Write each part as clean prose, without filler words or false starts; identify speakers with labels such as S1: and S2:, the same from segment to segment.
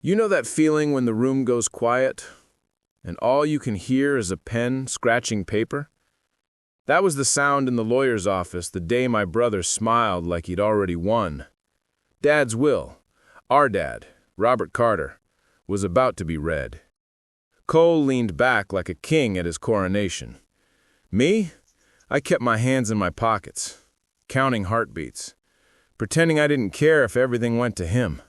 S1: You know that feeling when the room goes quiet, and all you can hear is a pen scratching paper? That was the sound in the lawyer's office the day my brother smiled like he'd already won. Dad's will, our dad, Robert Carter, was about to be read. Cole leaned back like a king at his coronation. Me? I kept my hands in my pockets, counting heartbeats, pretending I didn't care if everything went to him.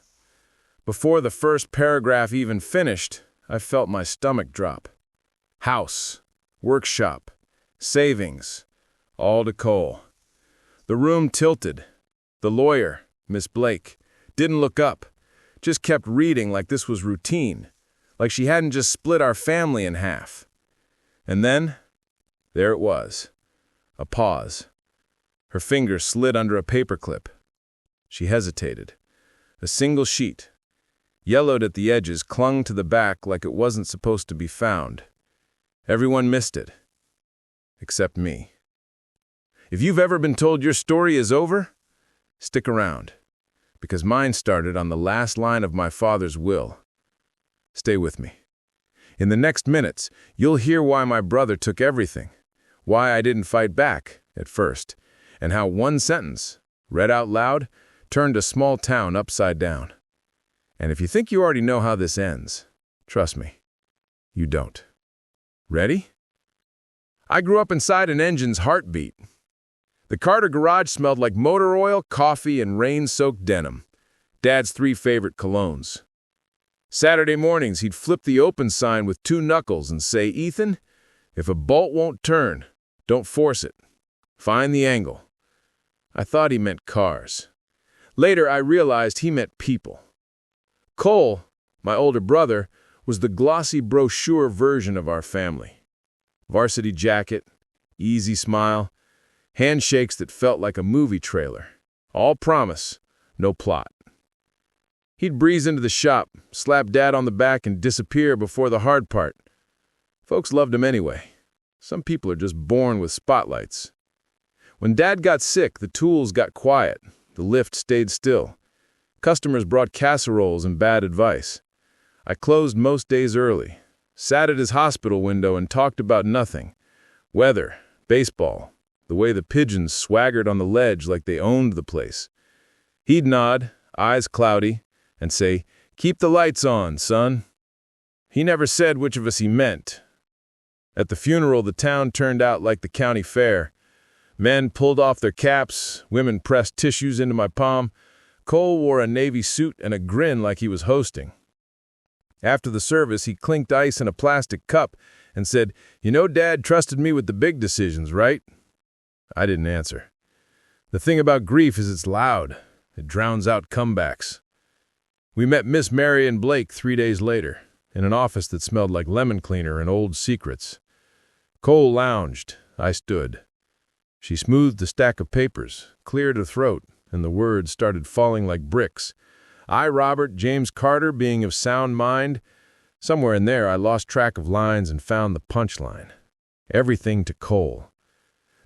S1: Before the first paragraph even finished, I felt my stomach drop. House, workshop, savings, all to Cole. The room tilted. The lawyer, Miss Blake, didn't look up, just kept reading like this was routine, like she hadn't just split our family in half. And then, there it was, a pause. Her fingers slid under a paperclip. She hesitated. A single sheet, yellowed at the edges, clung to the back like it wasn't supposed to be found. Everyone missed it, except me. If you've ever been told your story is over, stick around, because mine started on the last line of my father's will. Stay with me. In the next minutes, you'll hear why my brother took everything, why I didn't fight back at first, and how one sentence, read out loud, turned a small town upside down. And if you think you already know how this ends, trust me, you don't. Ready? I grew up inside an engine's heartbeat. The Carter garage smelled like motor oil, coffee, and rain-soaked denim, Dad's 3 favorite colognes. Saturday mornings, he'd flip the open sign with 2 knuckles and say, "Ethan, if a bolt won't turn, don't force it. Find the angle." I thought he meant cars. Later, I realized he meant people. Cole, my older brother, was the glossy brochure version of our family. Varsity jacket, easy smile, handshakes that felt like a movie trailer. All promise, no plot. He'd breeze into the shop, slap Dad on the back, and disappear before the hard part. Folks loved him anyway. Some people are just born with spotlights. When Dad got sick, the tools got quiet. The lift stayed still. Customers brought casseroles and bad advice. I closed most days early, sat at his hospital window and talked about nothing. Weather, baseball, the way the pigeons swaggered on the ledge like they owned the place. He'd nod, eyes cloudy, and say, "Keep the lights on, son." He never said which of us he meant. At the funeral, the town turned out like the county fair. Men pulled off their caps, women pressed tissues into my palm. Cole wore a navy suit and a grin like he was hosting. After the service, he clinked ice in a plastic cup and said, "You know, Dad trusted me with the big decisions, right?" I didn't answer. The thing about grief is it's loud. It drowns out comebacks. We met Miss Marion Blake 3 days later, in an office that smelled like lemon cleaner and old secrets. Cole lounged. I stood. She smoothed a stack of papers, cleared her throat, and the words started falling like bricks. I, Robert James Carter, being of sound mind. Somewhere in there, I lost track of lines and found the punchline. Everything to Cole.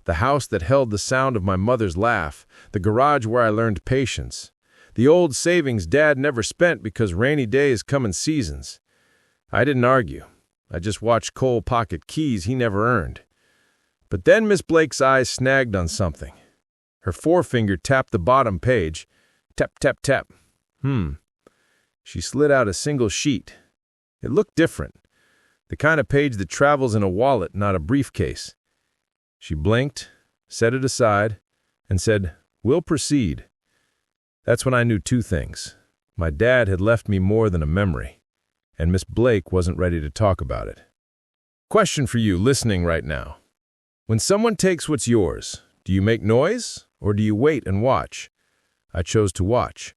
S1: The house that held the sound of my mother's laugh, the garage where I learned patience, the old savings Dad never spent because rainy days come in seasons. I didn't argue. I just watched Cole pocket keys he never earned. But then Miss Blake's eyes snagged on something. Her forefinger tapped the bottom page. Tap, tap, tap. She slid out a single sheet. It looked different. The kind of page that travels in a wallet, not a briefcase. She blinked, set it aside, and said, "We'll proceed." That's when I knew 2 things. My dad had left me more than a memory, and Miss Blake wasn't ready to talk about it. Question for you listening right now. When someone takes what's yours, do you make noise or do you wait and watch? I chose to watch,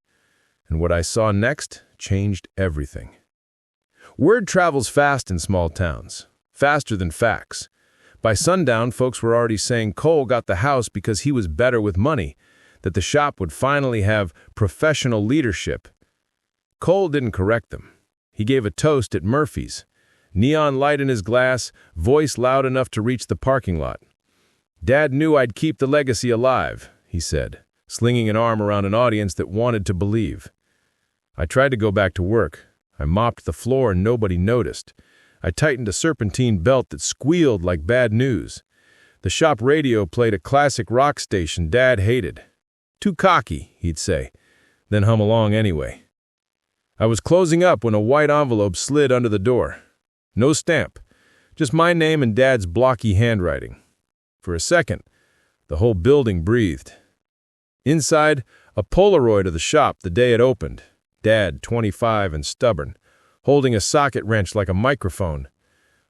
S1: and what I saw next changed everything. Word travels fast in small towns, faster than facts. By sundown, folks were already saying Cole got the house because he was better with money, that the shop would finally have professional leadership. Cole didn't correct them. He gave a toast at Murphy's. Neon light in his glass, voice loud enough to reach the parking lot. "Dad knew I'd keep the legacy alive," he said, slinging an arm around an audience that wanted to believe. I tried to go back to work. I mopped the floor and nobody noticed. I tightened a serpentine belt that squealed like bad news. The shop radio played a classic rock station Dad hated. Too cocky, he'd say, then hum along anyway. I was closing up when a white envelope slid under the door. No stamp, just my name and Dad's blocky handwriting. For a second, the whole building breathed. Inside, a Polaroid of the shop the day it opened. Dad, 25 and stubborn, holding a socket wrench like a microphone.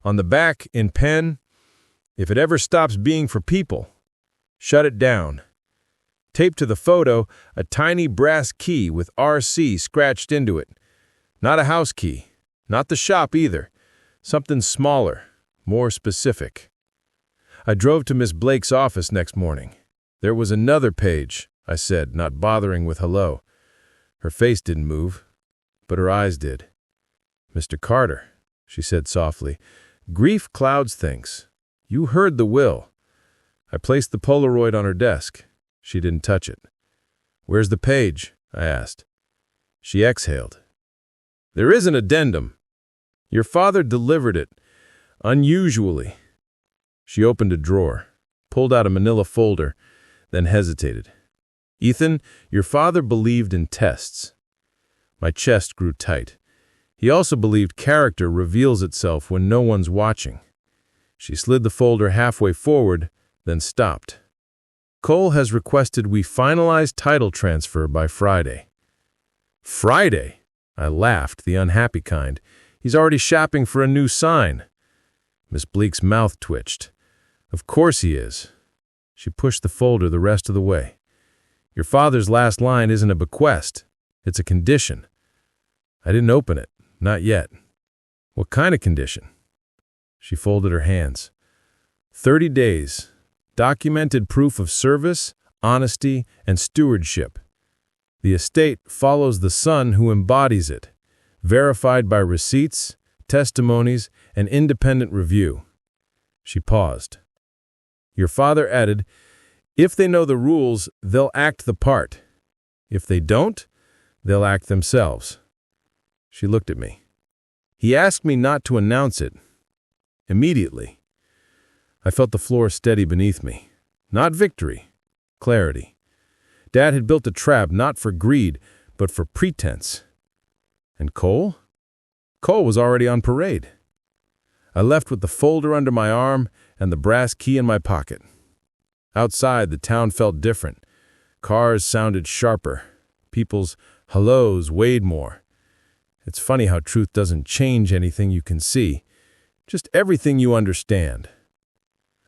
S1: On the back, in pen, "If it ever stops being for people, shut it down." Taped to the photo, a tiny brass key with RC scratched into it. Not a house key, not the shop either. Something smaller, more specific. I drove to Miss Blake's office next morning. "There was another page," I said, not bothering with hello. Her face didn't move, but her eyes did. "Mr. Carter," she said softly, "grief clouds things. You heard the will." I placed the Polaroid on her desk. She didn't touch it. "Where's the page?" I asked. She exhaled. "There is an addendum. Your father delivered it, unusually." She opened a drawer, pulled out a manila folder, then hesitated. "Ethan, your father believed in tests." My chest grew tight. He also believed character reveals itself when no one's watching. She slid the folder halfway forward, then stopped. "Cole has requested we finalize title transfer by Friday." "Friday?" I laughed, the unhappy kind. "He's already shopping for a new sign." Miss Bleak's mouth twitched. "Of course he is." She pushed the folder the rest of the way. "Your father's last line isn't a bequest. It's a condition." I didn't open it. Not yet. "What kind of condition?" She folded her hands. 30 days. Documented proof of service, honesty, and stewardship. The estate follows the son who embodies it, verified by receipts, testimonies, and independent review. She paused. Your father added, "If they know the rules, they'll act the part. If they don't, they'll act themselves." She looked at me. "He asked me not to announce it." Immediately, I felt the floor steady beneath me. Not victory, clarity. Dad had built a trap not for greed, but for pretense. And Cole? Cole was already on parade. I left with the folder under my arm and the brass key in my pocket. Outside, the town felt different. Cars sounded sharper. People's hellos weighed more. It's funny how truth doesn't change anything you can see, just everything you understand.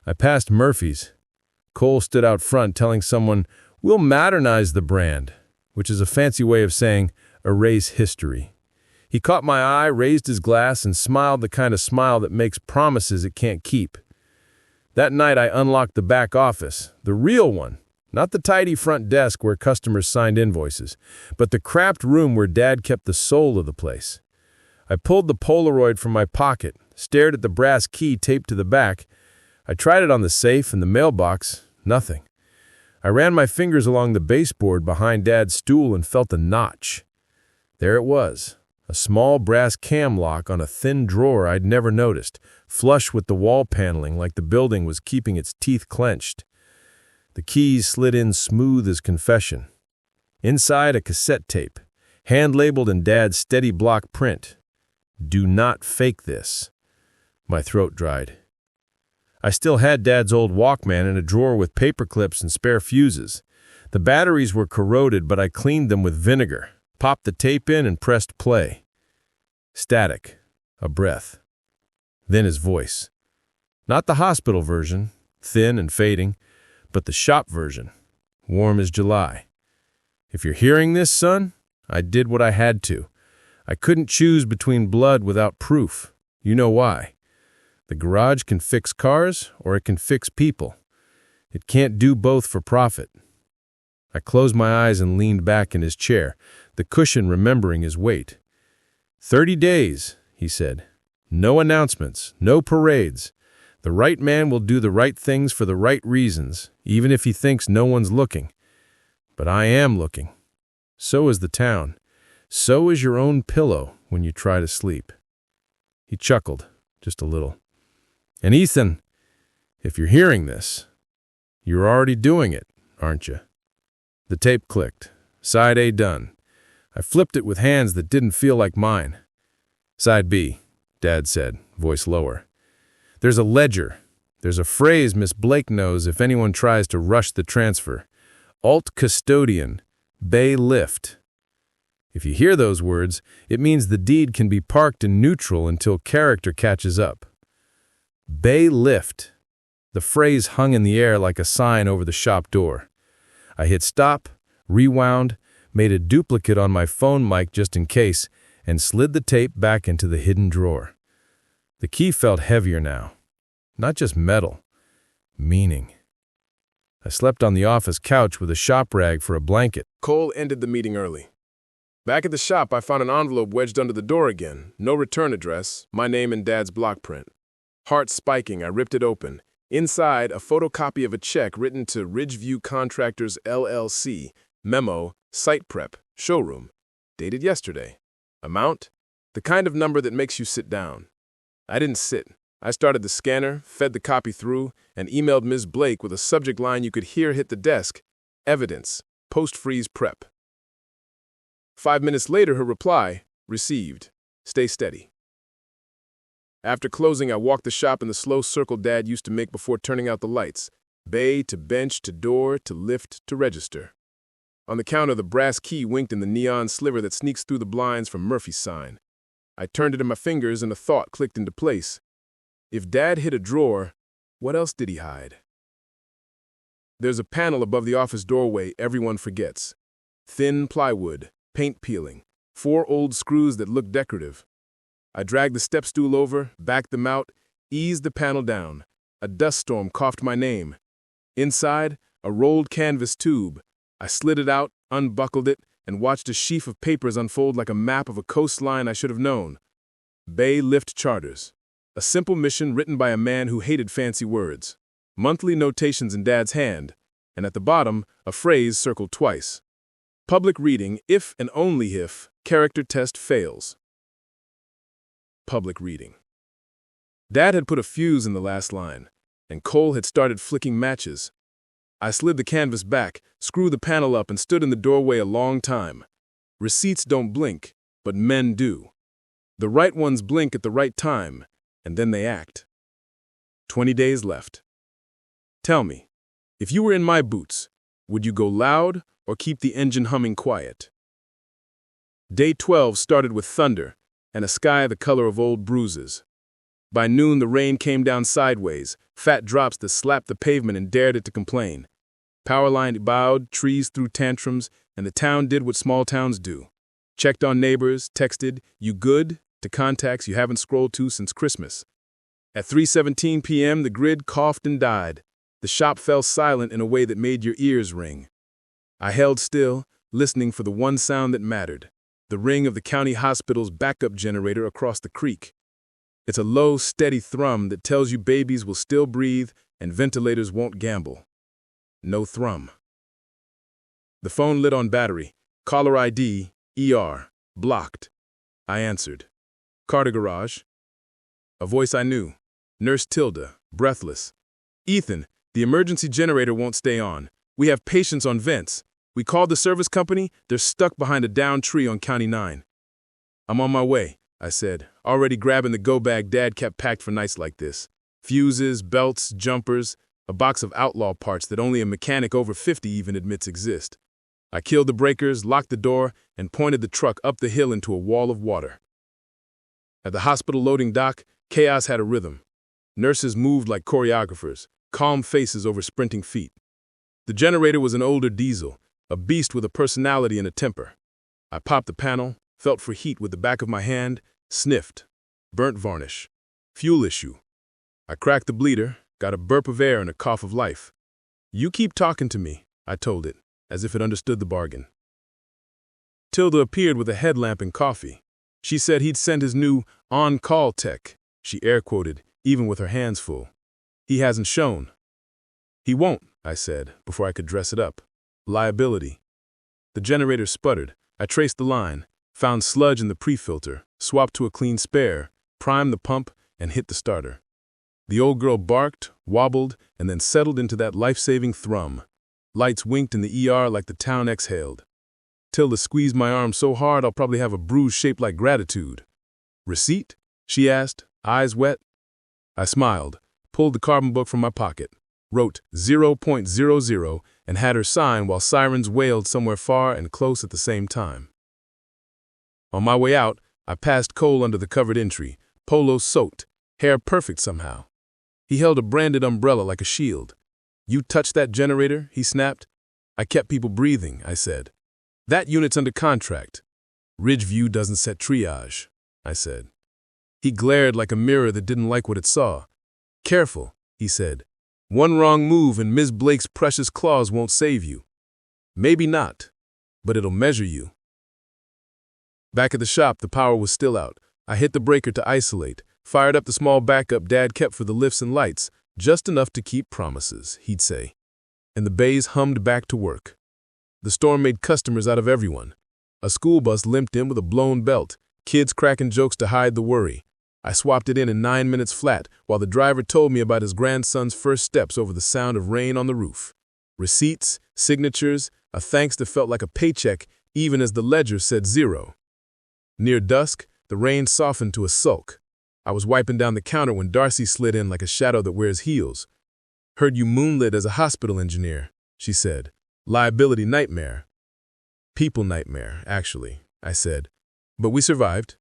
S1: I passed Murphy's. Cole stood out front telling someone, "We'll modernize the brand," which is a fancy way of saying erase history. He caught my eye, raised his glass, and smiled the kind of smile that makes promises it can't keep. That night I unlocked the back office, the real one, not the tidy front desk where customers signed invoices, but the cramped room where Dad kept the soul of the place. I pulled the Polaroid from my pocket, stared at the brass key taped to the back. I tried it on the safe and the mailbox. Nothing. I ran my fingers along the baseboard behind Dad's stool and felt a notch. There it was, a small brass cam lock on a thin drawer I'd never noticed, flush with the wall paneling like the building was keeping its teeth clenched. The keys slid in smooth as confession. Inside, a cassette tape, hand-labeled in Dad's steady block print. "Do not fake this." My throat dried. I still had Dad's old Walkman in a drawer with paper clips and spare fuses. The batteries were corroded, but I cleaned them with vinegar, popped the tape in, and pressed play. Static. A breath. Then his voice. Not the hospital version, thin and fading, but the shop version, warm as July. "If you're hearing this, son, I did what I had to. I couldn't choose between blood without proof. You know why. The garage can fix cars, or it can fix people. It can't do both for profit." I closed my eyes and leaned back in his chair, the cushion remembering his weight. 30 days, he said. No announcements, no parades. The right man will do the right things for the right reasons, even if he thinks no one's looking. But I am looking. So is the town. So is your own pillow, when you try to sleep." He chuckled, just a little. "And Ethan, if you're hearing this, you're already doing it, aren't you?" The tape clicked. Side A done. I flipped it with hands that didn't feel like mine. "Side B," Dad said, voice lower. "There's a ledger. There's a phrase Miss Blake knows if anyone tries to rush the transfer. Alt custodian, bay lift. If you hear those words, it means the deed can be parked in neutral until character catches up. Bay lift. The phrase hung in the air like a sign over the shop door. I hit stop, rewound, made a duplicate on my phone mic just in case, and slid the tape back into the hidden drawer. The key felt heavier now. Not just metal, meaning. I slept on the office couch with a shop rag for a blanket. Cole ended the meeting early. Back at the shop, I found an envelope wedged under the door again. No return address, my name and Dad's block print. Heart spiking, I ripped it open. Inside, a photocopy of a check written to Ridgeview Contractors LLC, memo, site prep, showroom, dated yesterday. Amount? The kind of number that makes you sit down. I didn't sit. I started the scanner, fed the copy through, and emailed Ms. Blake with a subject line you could hear hit the desk. Evidence. Post-freeze prep. 5 minutes later, her reply, received. Stay steady. After closing, I walked the shop in the slow circle Dad used to make before turning out the lights. Bay to bench to door to lift to register. On the counter, the brass key winked in the neon sliver that sneaks through the blinds from Murphy's sign. I turned it in my fingers and a thought clicked into place. If Dad hid a drawer, what else did he hide? There's a panel above the office doorway everyone forgets. Thin plywood, paint peeling, 4 old screws that look decorative. I dragged the step stool over, backed them out, eased the panel down. A dust storm coughed my name. Inside, a rolled canvas tube. I slid it out, unbuckled it, and watched a sheaf of papers unfold like a map of a coastline I should have known. Bay Lift Charters. A simple mission written by a man who hated fancy words. Monthly notations in Dad's hand, and at the bottom, a phrase circled twice. Public reading if and only if character test fails. Public reading. Dad had put a fuse in the last line, and Cole had started flicking matches. I slid the canvas back, screwed the panel up, and stood in the doorway a long time. Receipts don't blink, but men do. The right ones blink at the right time, and then they act. 20 days left. Tell me, if you were in my boots, would you go loud or keep the engine humming quiet? Day 12 started with thunder and a sky the color of old bruises. By noon, the rain came down sideways, fat drops that slapped the pavement and dared it to complain. Power line bowed, trees threw tantrums, and the town did what small towns do. Checked on neighbors, texted, "You good?" to contacts you haven't scrolled to since Christmas. At 3:17 p.m., the grid coughed and died. The shop fell silent in a way that made your ears ring. I held still, listening for the one sound that mattered, the ring of the county hospital's backup generator across the creek. It's a low, steady thrum that tells you babies will still breathe and ventilators won't gamble. No thrum. The phone lit on battery. Caller ID, ER, blocked. I answered. Carter Garage. A voice I knew. Nurse Tilda, breathless. "Ethan, the emergency generator won't stay on. We have patients on vents. We called the service company. They're stuck behind a downed tree on County 9. "I'm on my way," I said, already grabbing the go-bag Dad kept packed for nights like this. Fuses, belts, jumpers, a box of outlaw parts that only a mechanic over 50 even admits exist. I killed the breakers, locked the door, and pointed the truck up the hill into a wall of water. At the hospital loading dock, chaos had a rhythm. Nurses moved like choreographers, calm faces over sprinting feet. The generator was an older diesel, a beast with a personality and a temper. I popped the panel, felt for heat with the back of my hand, sniffed. Burnt varnish. Fuel issue. I cracked the bleeder, got a burp of air and a cough of life. "You keep talking to me," I told it, as if it understood the bargain. Tilda appeared with a headlamp and coffee. She said he'd sent his new on-call tech. She air-quoted, even with her hands full. "He hasn't shown." "He won't," I said, before I could dress it up. Liability. The generator sputtered. I traced the line.
S2: Found sludge in the pre-filter, swapped to a clean spare, primed the pump, and hit the starter. The old girl barked, wobbled, and then settled into that life-saving thrum. Lights winked in the ER like the town exhaled. Tilda squeezed my arm so hard I'll probably have a bruise shaped like gratitude. "Receipt?" she asked, eyes wet. I smiled, pulled the carbon book from my pocket, wrote 0.00, and had her sign while sirens wailed somewhere far and close at the same time. On my way out, I passed Cole under the covered entry, polo soaked, hair perfect somehow. He held a branded umbrella like a shield. "You touched that generator?" he snapped. "I kept people breathing," I said. "That unit's under contract." "Ridgeview doesn't set triage," I said. He glared like a mirror that didn't like what it saw. "Careful," he said. "One wrong move and Ms. Blake's precious claws won't save you." "Maybe not, but it'll measure you." Back at the shop, the power was still out. I hit the breaker to isolate, fired up the small backup Dad kept for the lifts and lights, just enough to keep promises, he'd say. And the bays hummed back to work. The storm made customers out of everyone. A school bus limped in with a blown belt, kids cracking jokes to hide the worry. I swapped it in 9 minutes flat, while the driver told me about his grandson's first steps over the sound of rain on the roof. Receipts, signatures, a thanks that felt like a paycheck, even as the ledger said 0. Near dusk, the rain softened to a sulk. I was wiping down the counter when Darcy slid in like a shadow that wears heels. "Heard you moonlit as a hospital engineer," she said. "Liability nightmare." "People nightmare, actually," I said. "But we survived."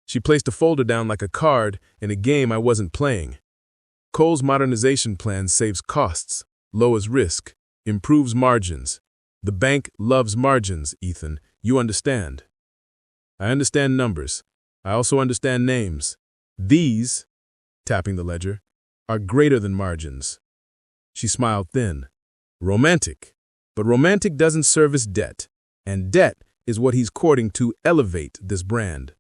S2: She placed a folder down like a card in a game I wasn't playing. "Cole's modernization plan saves costs, lowers risk, improves margins. The bank loves margins, Ethan. You understand." "I understand numbers. I also understand names. These," tapping the ledger, "are greater than margins." She smiled thin. "Romantic. But romantic doesn't service debt, and debt is what he's courting to elevate this brand."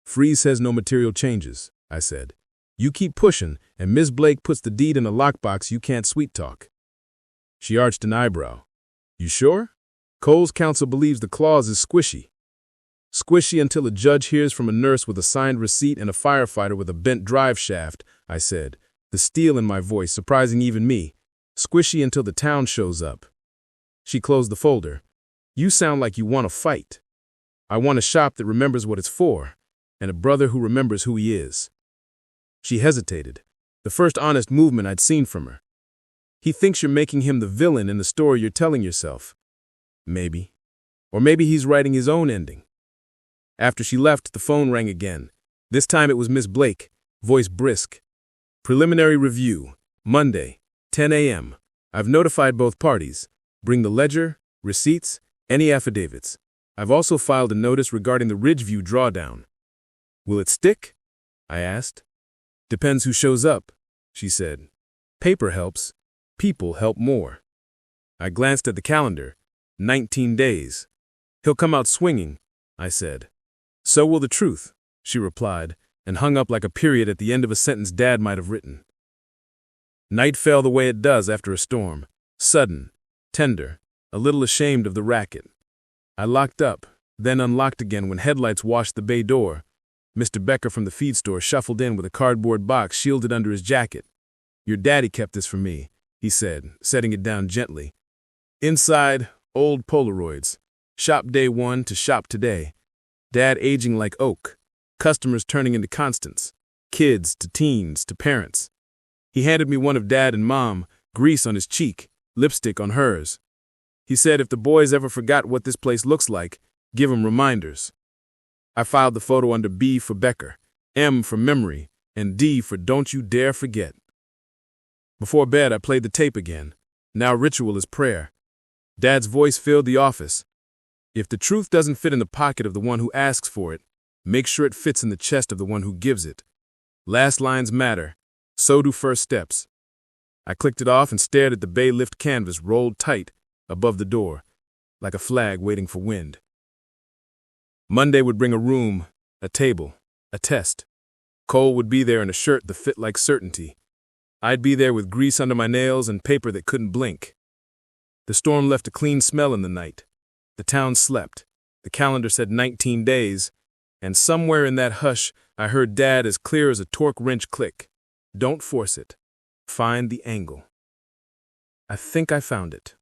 S2: "Freeze says no material changes," I said. "You keep pushing, and Ms. Blake puts the deed in a lockbox you can't sweet-talk." She arched an eyebrow. "You sure? Cole's counsel believes the clause is squishy." "Squishy until a judge hears from a nurse with a signed receipt and a firefighter with a bent drive shaft," I said, the steel in my voice surprising even me. "Squishy until the town shows up." She closed the folder. "You sound like you want to fight." "I want a shop that remembers what it's for, and a brother who remembers who he is." She hesitated, the first honest movement I'd seen from her. "He thinks you're making him the villain in the story you're telling yourself." "Maybe. Or maybe he's writing his own ending." After she left, the phone rang again. This time it was Miss Blake, voice brisk. "Preliminary review, Monday, 10 a.m. I've notified both parties. Bring the ledger, receipts, any affidavits. I've also filed a notice regarding the Ridgeview drawdown." "Will it stick?" I asked. "Depends who shows up," she said. "Paper helps. People help more." I glanced at the calendar. 19 days. "He'll come out swinging," I said. "So will the truth," she replied, and hung up like a period at the end of a sentence Dad might have written. Night fell the way it does after a storm. Sudden, tender, a little ashamed of the racket. I locked up, then unlocked again when headlights washed the bay door. Mr. Becker from the feed store shuffled in with a cardboard box shielded under his jacket. "Your daddy kept this for me," he said, setting it down gently. Inside, old Polaroids. Shop day 1 to shop today. Dad aging like oak. Customers turning into constants. Kids to teens to parents. He handed me one of Dad and Mom, grease on his cheek, lipstick on hers. He said if the boys ever forgot what this place looks like, give 'em reminders. I filed the photo under B for Becker, M for memory, and D for don't you dare forget. Before bed, I played the tape again. Now ritual is prayer. Dad's voice filled the office. "If the truth doesn't fit in the pocket of the one who asks for it, make sure it fits in the chest of the one who gives it. Last lines matter. So do first steps." I clicked it off and stared at the bay lift canvas rolled tight above the door, like a flag waiting for wind. Monday would bring a room, a table, a test. Cole would be there in a shirt that fit like certainty. I'd be there with grease under my nails and paper that couldn't blink. The storm left a clean smell in the night. The town slept. The calendar said 19 days, and somewhere in that hush, I heard Dad as clear as a torque wrench click. Don't force it. Find the angle. I think I found it.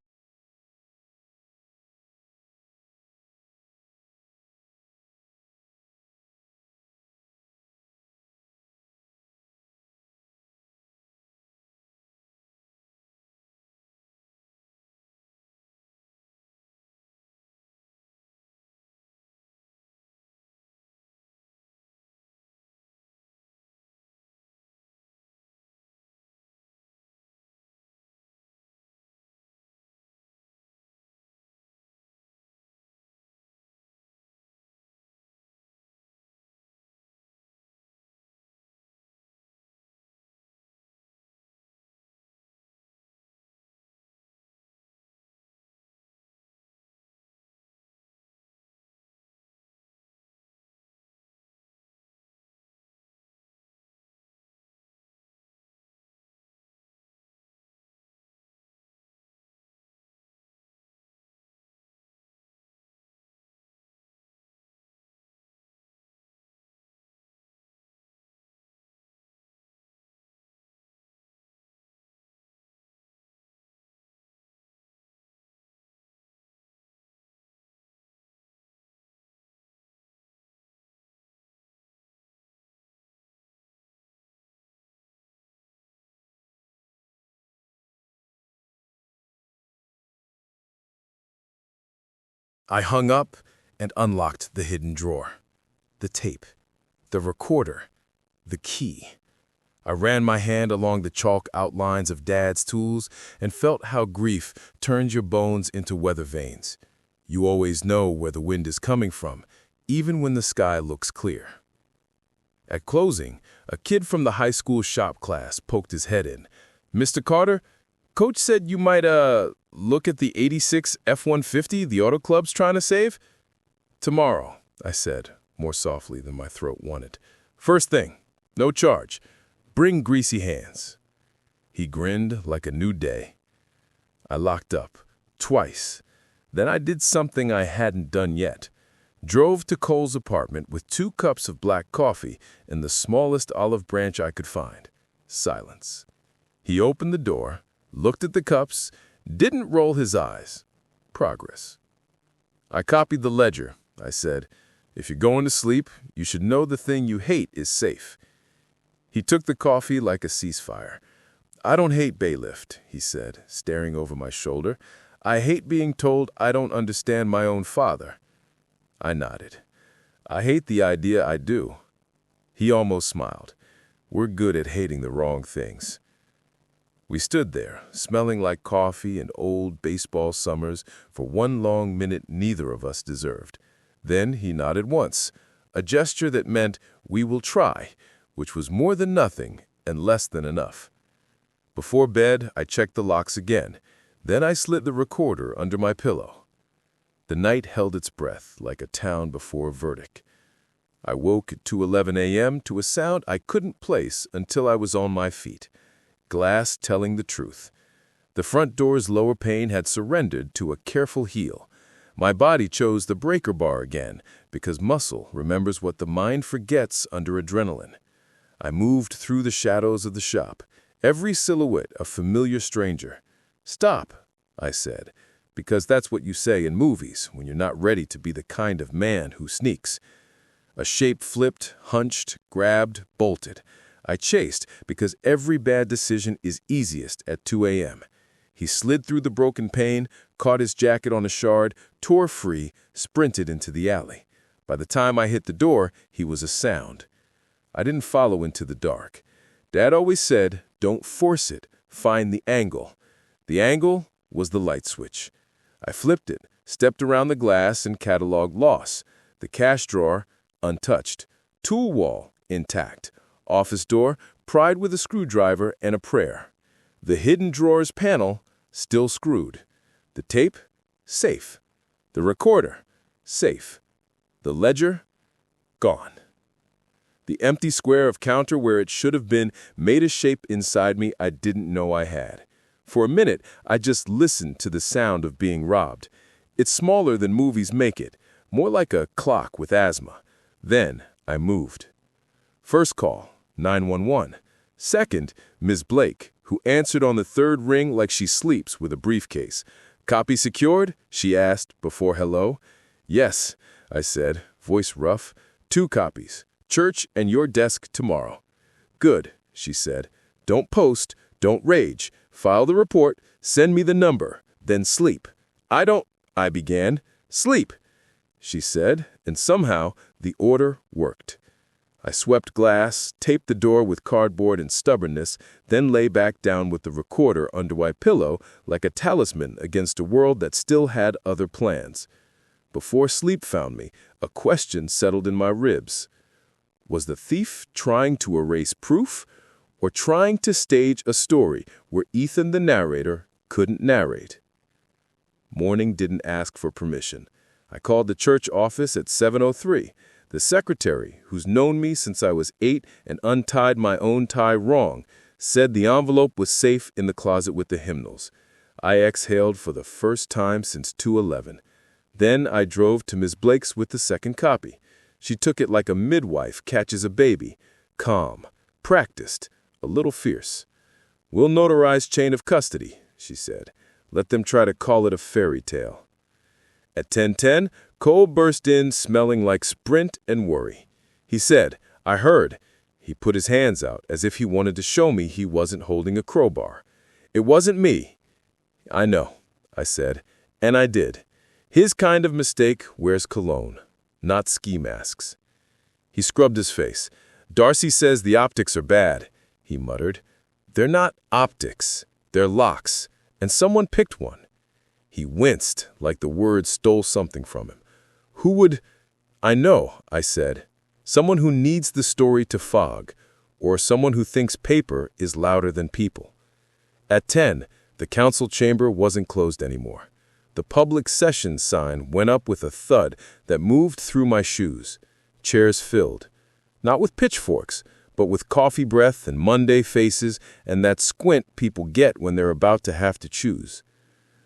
S2: I hung up and unlocked the hidden drawer. The tape, the recorder, the key. I ran my hand along the chalk outlines of Dad's tools and felt how grief turns your bones into weather vanes. You always know where the wind is coming from, even when the sky looks clear. At closing, a kid from the high school shop class poked his head in. "Mr. Carter, Coach said you might, look at the '86 F-150 the auto club's trying to save?" "Tomorrow," I said, more softly than my throat wanted. "First thing, no charge. Bring greasy hands." He grinned like a new day. I locked up, twice. Then I did something I hadn't done yet. Drove to Cole's apartment with 2 cups of black coffee and the smallest olive branch I could find. Silence. He opened the door, looked at the cups, didn't roll his eyes. Progress. "I copied the ledger," I said. "If you're going to sleep, you should know the thing you hate is safe." He took the coffee like a ceasefire. "I don't hate bailiff," he said, staring over my shoulder. "I hate being told I don't understand my own father." I nodded. "I hate the idea I do." He almost smiled. We're good at hating the wrong things. We stood there, smelling like coffee and old baseball summers for one long minute neither of us deserved. Then he nodded once, a gesture that meant we will try, which was more than nothing and less than enough. Before bed, I checked the locks again. Then I slid the recorder under my pillow. The night held its breath like a town before a verdict. I woke at 2:11 a.m. to a sound I couldn't place until I was on my feet. Glass telling the truth. The front door's lower pane had surrendered to a careful heel. My body chose the breaker bar again, because muscle remembers what the mind forgets under adrenaline. I moved through the shadows of the shop, every silhouette a familiar stranger. "Stop," I said, because that's what you say in movies when you're not ready to be the kind of man who sneaks. A shape flipped, hunched, grabbed, bolted. I chased because every bad decision is easiest at 2 a.m. He slid through the broken pane, caught his jacket on a shard, tore free, sprinted into the alley. By the time I hit the door, he was a sound. I didn't follow into the dark. Dad always said, "Don't force it, find the angle." The angle was the light switch. I flipped it, stepped around the glass and cataloged loss. The cash drawer, untouched. Tool wall, intact. Office door, pried with a screwdriver and a prayer. The hidden drawer's panel, still screwed. The tape, safe. The recorder, safe. The ledger, gone. The empty square of counter where it should have been made a shape inside me I didn't know I had. For a minute, I just listened to the sound of being robbed. It's smaller than movies make it,
S1: more like a clock with asthma. Then I moved. First call, 911. Second, Ms. Blake, who answered on the third ring like she sleeps with a briefcase. Copy secured? She asked before hello. Yes, I said, voice rough. 2 copies. Church and your desk tomorrow. Good, she said. Don't post, don't rage. File the report, send me the number, then sleep. I began. Sleep, she said, and somehow the order worked. I swept glass, taped the door with cardboard and stubbornness, then lay back down with the recorder under my pillow like a talisman against a world that still had other plans. Before sleep found me, a question settled in my ribs. Was the thief trying to erase proof, or trying to stage a story where Ethan, the narrator, couldn't narrate? Morning didn't ask for permission. I called the church office at 7:03. The secretary, who's known me since I was 8 and untied my own tie wrong, said the envelope was safe in the closet with the hymnals. I exhaled for the first time since 2/11. Then I drove to Ms. Blake's with the second copy. She took it like a midwife catches a baby, calm, practiced, a little fierce. We'll notarize chain of custody, she said. Let them try to call it a fairy tale. At 10:10, Cole burst in smelling like Sprint and worry. He said, I heard. He put his hands out as if he wanted to show me he wasn't holding a crowbar. It wasn't me. I know, I said, and I did. His kind of mistake wears cologne, not ski masks. He scrubbed his face. Darcy says the optics are bad, he muttered. They're not optics, they're locks, and someone picked one. He winced like the words stole something from him. Who would? I know, I said. Someone who needs the story to fog, or someone who thinks paper is louder than people. At 10, the council chamber wasn't closed anymore. The public sessions sign went up with a thud that moved through my shoes. Chairs filled. Not with pitchforks, but with coffee breath and Monday faces and that squint people get when they're about to have to choose.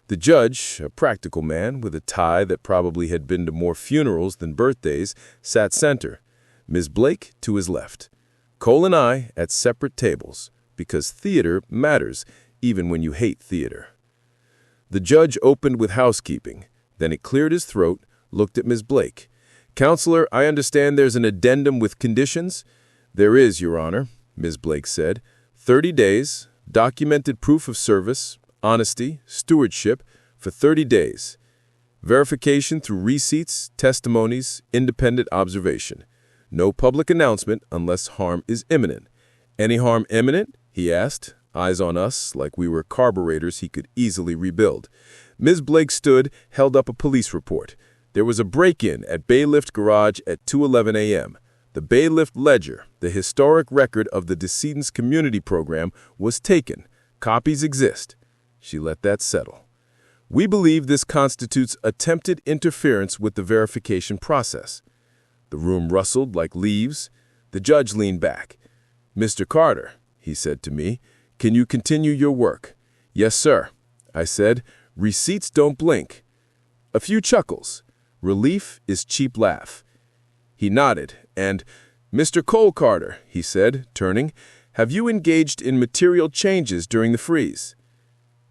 S1: The judge, a practical man with a tie that probably had been to more funerals than birthdays, sat center. Ms. Blake to his left. Cole and I at separate tables, because theater matters even when you hate theater. The judge opened with housekeeping. Then he cleared his throat, looked at Ms. Blake. Counselor, I understand there's an addendum with conditions? There is, Your Honor, Ms. Blake said. 30 days, documented proof of service, honesty, stewardship, for 30 days. Verification through receipts, testimonies, independent observation. No public announcement unless harm is imminent. Any harm imminent? He asked, eyes on us like we were carburetors he could easily rebuild. Ms. Blake stood, held up a police report. There was a break-in at Baylift Garage at 2:11 a.m. The Baylift Ledger, the historic record of the Decedent's Community Program, was taken. Copies exist. She let that settle. We believe this constitutes attempted interference with the verification process. The room rustled like leaves. The judge leaned back. Mr. Carter, he said to me, can you continue your work? Yes, sir, I said. Receipts don't blink. A few chuckles. Relief is cheap laugh. He nodded, and, Mr. Cole Carter, he said, turning, have you engaged in material changes during the freeze?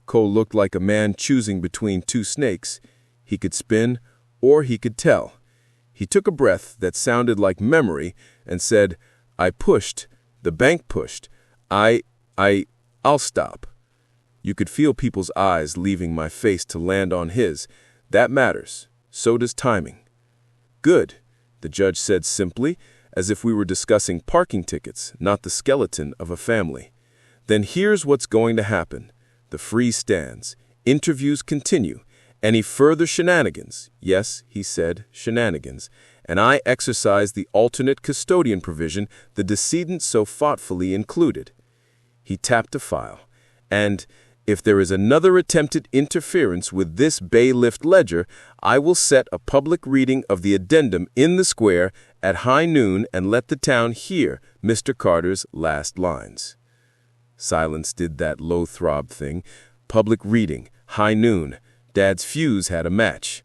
S1: Cole looked like a man choosing between two snakes. He could spin, or he could tell. He took a breath that sounded like memory and said, I pushed. The bank pushed. I'll stop. You could feel people's eyes leaving my face to land on his. That matters. So does timing. Good, the judge said simply, as if we were discussing parking tickets, not the skeleton of a family. Then here's what's going to happen. The freeze stands. Interviews continue. Any further shenanigans? Yes, he said, shenanigans. And I exercise the alternate custodian provision the decedent so thoughtfully included. He tapped a file. And if there is another attempted interference with this Baylift ledger, I will set a public reading of the addendum in the square at high noon and let the town hear Mr. Carter's last lines. Silence did that low throb thing. Public reading, high noon. Dad's fuse had a match.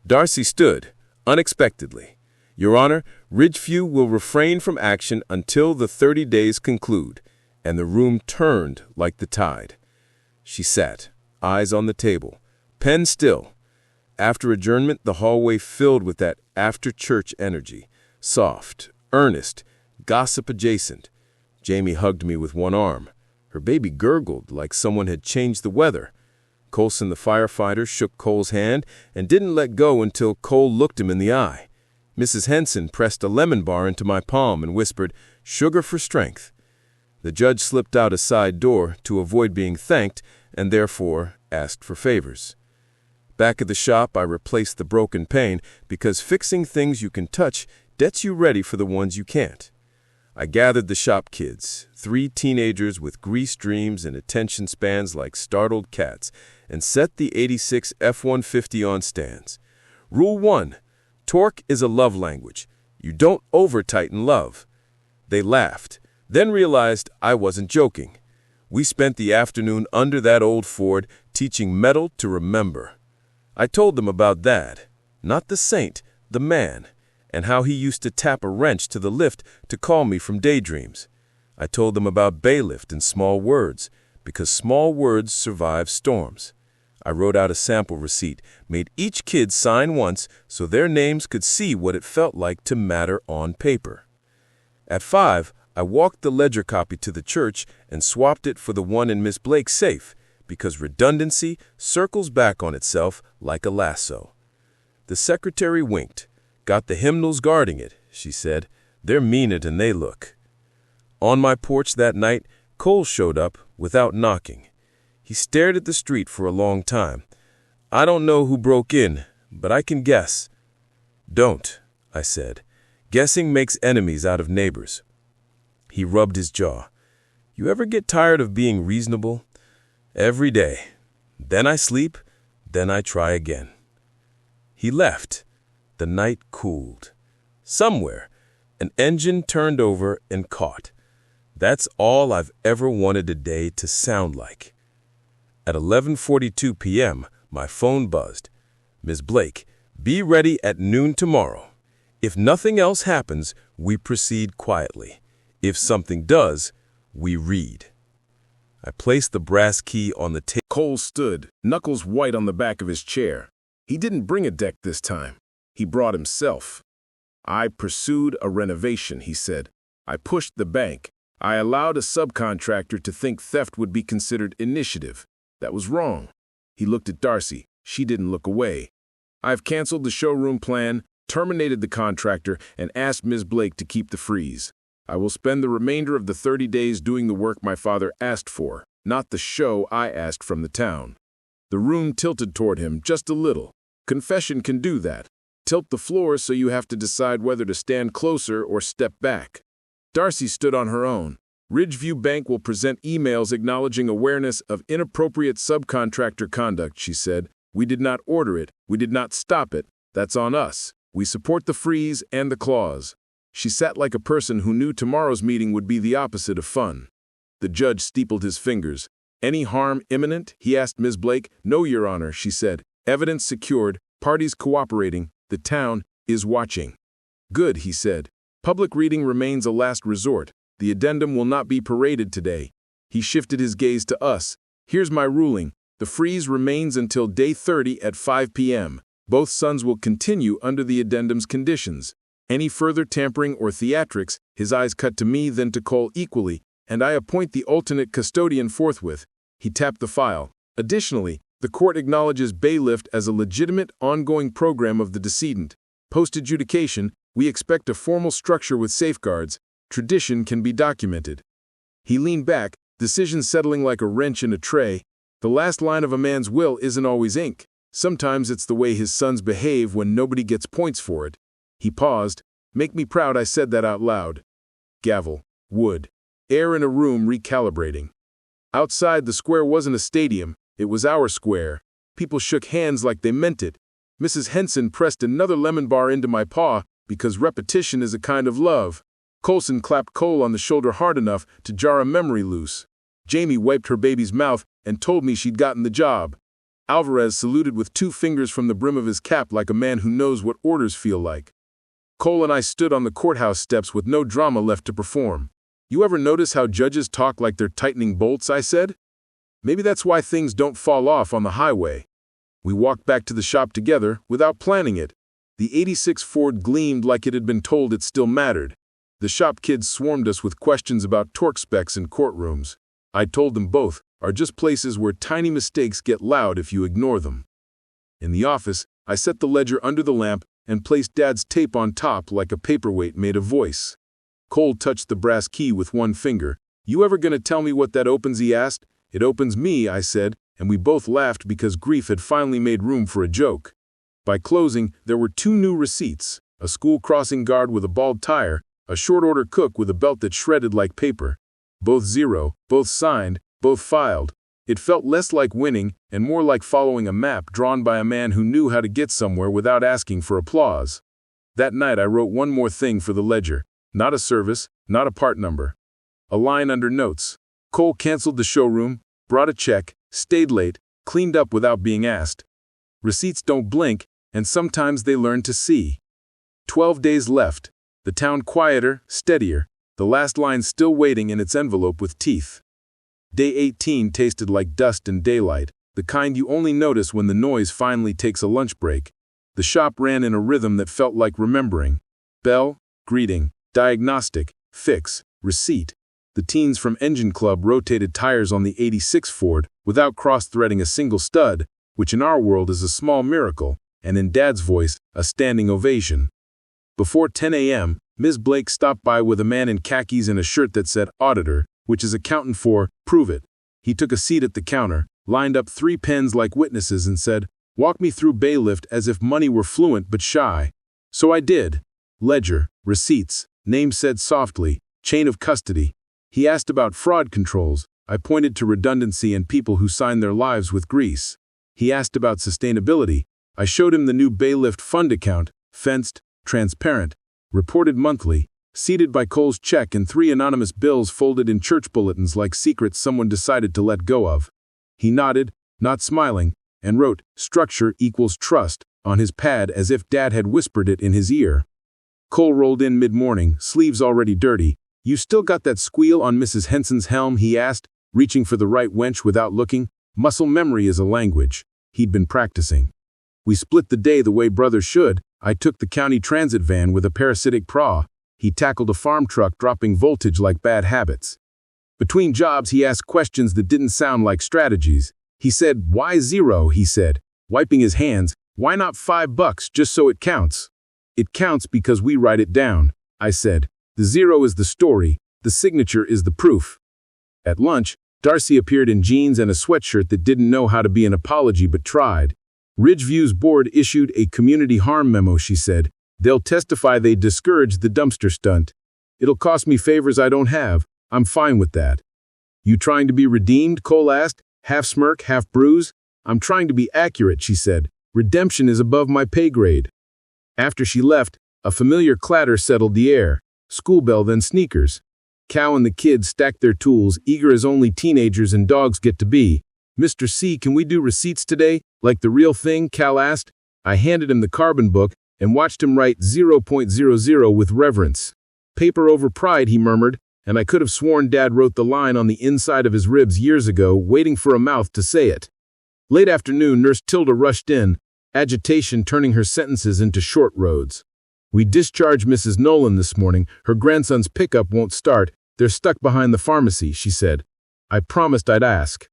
S1: Darcy stood,
S3: Unexpectedly. Your Honor, Ridgeview will refrain from action until the 30 days conclude, and the room turned like the tide. She sat, eyes on the table, pen still. After adjournment, the hallway filled with that after-church energy, soft, earnest, gossip-adjacent. Jamie hugged me with one arm. Her baby gurgled like someone had changed the weather. Colson, the firefighter, shook Cole's hand and didn't let go until Cole looked him in the eye. Mrs. Henson pressed a lemon bar into my palm and whispered, "Sugar for strength." The judge slipped out a side door to avoid being thanked and therefore asked for favors. Back at the shop, I replaced the broken pane because fixing things you can touch gets you ready for the ones you can't. I gathered the shop kids, 3 teenagers with grease dreams and attention spans like startled cats, and set the '86 F-150 on stands. Rule 1. Torque is a love language. You don't over-tighten love. They laughed, then realized I wasn't joking. We spent the afternoon under that old Ford teaching metal to remember. I told them about that, not the saint, the man, and how he used to tap a wrench to the lift to call me from daydreams. I told them about bailiff and small words, because small words survive storms. I wrote out a sample receipt, made each kid sign once so their names could see what it felt like to matter on paper. At 5, I walked the ledger copy to the church and swapped it for the one in Miss Blake's safe, because redundancy circles back on itself like a lasso. The secretary winked. "Got the hymnals guarding it," she said. "They're meaner than they look." On my porch that night, Cole showed up without knocking. He stared at the street for a long time. "I don't know who broke in, but I can guess." "Don't," I said. "Guessing makes enemies out of neighbors." He rubbed his jaw. "You ever get tired of being reasonable?" "Every day. Then I sleep, then I try again." He left. The night cooled. Somewhere, an engine turned over and caught. That's all I've ever wanted a day to sound like. At 11:42 p.m., my phone buzzed. "Ms. Blake, be ready at noon tomorrow. If nothing else happens, we proceed quietly. If something does, we read." I placed the brass key on the table.
S1: Cole stood, knuckles white on the back of his chair. He didn't bring a deck this time. He brought himself. "I pursued a renovation," he said. "I pushed the bank. I allowed a subcontractor to think theft would be considered initiative. That was wrong." He looked at Darcy. She didn't look away. "I've canceled the showroom plan, terminated the contractor, and asked Ms. Blake to keep the freeze. I will spend the remainder of the 30 days doing the work my father asked for, not the show I asked from the town." The room tilted toward him just a little. Confession can do that. Tilt the floor so you have to decide whether to stand closer or step back. Darcy stood on her own. "Ridgeview Bank will present emails acknowledging awareness of inappropriate subcontractor conduct," she said. "We did not order it. We did not stop it. That's on us. We support the freeze and the clause." She sat like a person who knew tomorrow's meeting would be the opposite of fun. The judge steepled his fingers. "Any harm imminent?" he asked Ms. Blake. "No, Your Honor," she said. "Evidence secured, parties cooperating, the town is watching." "Good," he said. "Public reading remains a last resort. The addendum will not be paraded today." He shifted his gaze to us. "Here's my ruling. The freeze remains until day 30 at 5 p.m. Both sons will continue under the addendum's conditions. Any further tampering or theatrics," his eyes cut to me then to Cole equally, "and I appoint the alternate custodian forthwith." He tapped the file. "Additionally, the court acknowledges bailiff as a legitimate, ongoing program of the decedent. Post-adjudication, we expect a formal structure with safeguards. Tradition can be documented." He leaned back, decision settling like a wrench in a tray. The last line of a man's will isn't always ink. Sometimes it's the way his sons behave when nobody gets points for it. He paused. "Make me proud I said that out loud." Gavel. Wood. Air in a room recalibrating. Outside, the square wasn't a stadium. It was our square. People shook hands like they meant it. Mrs. Henson pressed another lemon bar into my paw because repetition is a kind of love. Colson clapped Cole on the shoulder hard enough to jar a memory loose. Jamie wiped her baby's mouth and told me she'd gotten the job.
S2: Alvarez saluted with 2 fingers from the brim of his cap like a man who knows what orders feel like. Cole and I stood on the courthouse steps with no drama left to perform. "You ever notice how judges talk like they're tightening bolts?" I said. "Maybe that's why things don't fall off on the highway." We walked back to the shop together without planning it. The '86 Ford gleamed like it had been told it still mattered. The shop kids swarmed us with questions about torque specs and courtrooms. I told them both are just places where tiny mistakes get loud if you ignore them. In the office, I set the ledger under the lamp and placed Dad's tape on top like a paperweight made of voice. Cole touched the brass key with 1 finger. "You ever gonna tell me what that opens?" he asked. "It opens me," I said, and we both laughed because grief had finally made room for a joke. By closing, there were 2 new receipts, a school crossing guard with a bald tire, a short-order cook with a belt that shredded like paper. Both 0, both signed, both filed. It felt less like winning and more like following a map drawn by a man who knew how to get somewhere without asking for applause. That night I wrote 1 more thing for the ledger. Not a service, not a part number. A line under notes. Cole canceled the showroom, brought a check, stayed late, cleaned up without being asked. Receipts don't blink, and sometimes they learn to see. 12 days left. The town quieter, steadier. The last line still waiting in its envelope with teeth. Day 18 tasted like dust and daylight, the kind you only notice when the noise finally takes a lunch break. The shop ran in a rhythm that felt like remembering. Bell, greeting, diagnostic, fix, receipt. The teens from Engine Club rotated tires on the '86 Ford without cross-threading a single stud, which in our world is a small miracle, and in Dad's voice, a standing ovation. Before 10 a.m., Ms. Blake stopped by with a man in khakis and a shirt that said auditor, which is accountant for prove it. He took a seat at the counter, lined up 3 pens like witnesses and said, "Walk me through bailiff," as if money were fluent but shy. So I did. Ledger, receipts, name said softly, chain of custody. He asked about fraud controls. I pointed to redundancy and people who sign their lives with grease. He asked about sustainability. I showed him the new bailiff fund account, fenced, transparent, reported monthly, seated by Cole's check and 3 anonymous bills folded in church bulletins like secrets someone decided to let go of. He nodded, not smiling, and wrote, "Structure equals trust," on his pad as if Dad had whispered it in his ear. Cole rolled in mid-morning, sleeves already dirty. "You still got that squeal on Mrs. Henson's helm?" he asked, reaching for the right wench without looking. Muscle memory is a language. He'd been practicing. We split the day the way brothers should. I took the county transit van with a parasitic praw. He tackled a farm truck dropping voltage like bad habits. Between jobs he asked questions that didn't sound like strategies. He said, "Why 0?" he said, wiping his hands. "Why not $5 just so it counts?" "It counts because we write it down," I said. "The 0 is the story, the signature is the proof." At lunch, Darcy appeared in jeans and a sweatshirt that didn't know how to be an apology but tried. "Ridgeview's board issued a community harm memo," she said. "They'll testify they discouraged the dumpster stunt. It'll cost me favors I don't have. I'm fine with that." "You trying to be redeemed?" Cole asked, half smirk, half bruise. "I'm trying to be accurate," she said. "Redemption is above my pay grade." After she left, a familiar clatter settled the air. School bell, then sneakers. Cal and the kids stacked their tools, eager as only teenagers and dogs get to be. "Mr. C, can we do receipts today? Like the real thing?" Cal asked. I handed him the carbon book and watched him write 0.00 with reverence. "Paper over pride," he murmured, and I could have sworn Dad wrote the line on the inside of his ribs years ago, waiting for a mouth to say it. Late afternoon, Nurse Tilda rushed in, agitation turning her sentences into short roads. "We discharged Mrs. Nolan this morning. Her grandson's pickup won't start. They're stuck behind the pharmacy," she said. I promised I'd ask.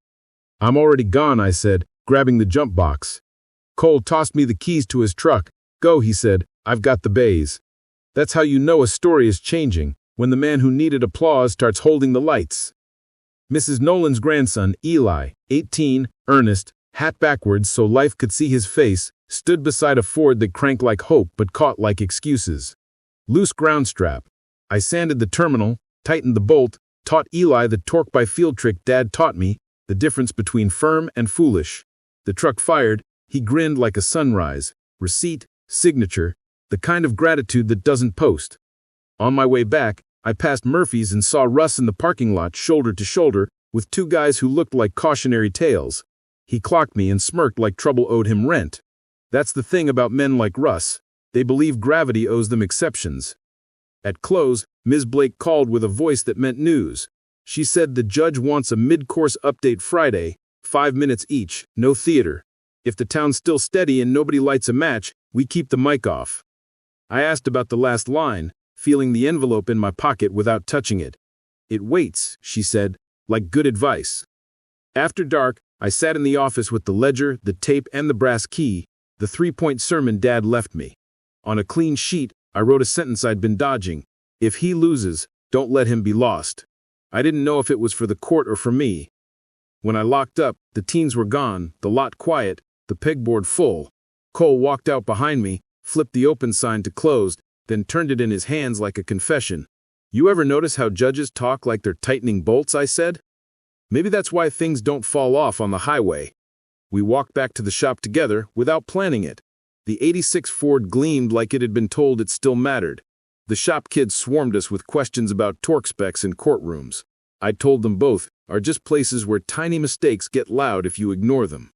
S2: "I'm already gone," I said, grabbing the jump box. Cole tossed me the keys to his truck. "Go," he said. "I've got the bays." That's how you know a story is changing, when the man who needed applause starts holding the lights. Mrs. Nolan's grandson, Eli, 18, earnest, hat backwards so life could see his face, stood beside a Ford that cranked like hope but caught like excuses. Loose ground strap. I sanded the terminal, tightened the bolt, taught Eli the torque by field trick Dad taught me, the difference between firm and foolish. The truck fired. He grinned like a sunrise. Receipt, signature, the kind of gratitude that doesn't post. On my way back, I passed Murphy's and saw Russ in the parking lot shoulder to shoulder with 2 guys who looked like cautionary tales. He clocked me and smirked like trouble owed him rent. That's the thing about men like Russ. They believe gravity owes them exceptions. At close, Ms. Blake called with a voice that meant news. She said the judge wants a mid-course update Friday, 5 minutes each, no theater. If the town's still steady and nobody lights a match, we keep the mic off. I asked about the last line, feeling the envelope in my pocket without touching it. It waits, she said, like good advice. After dark, I sat in the office with the ledger, the tape, and the brass key, the 3-point sermon Dad left me. On a clean sheet, I wrote a sentence I'd been dodging. If he loses, don't let him be lost. I didn't know if it was for the court or for me. When I locked up, the teens were gone, the lot quiet, the pegboard full. Cole walked out behind me, flipped the open sign to closed, then turned it in his hands like a confession. You ever notice how judges talk like they're tightening bolts, I said? Maybe that's why things don't fall off on the highway. We walked back to the shop together without planning it. The '86 Ford gleamed like it had been told it still mattered. The shop kids swarmed us with questions about torque specs in courtrooms. I told them both are just places where tiny mistakes get loud if you ignore them.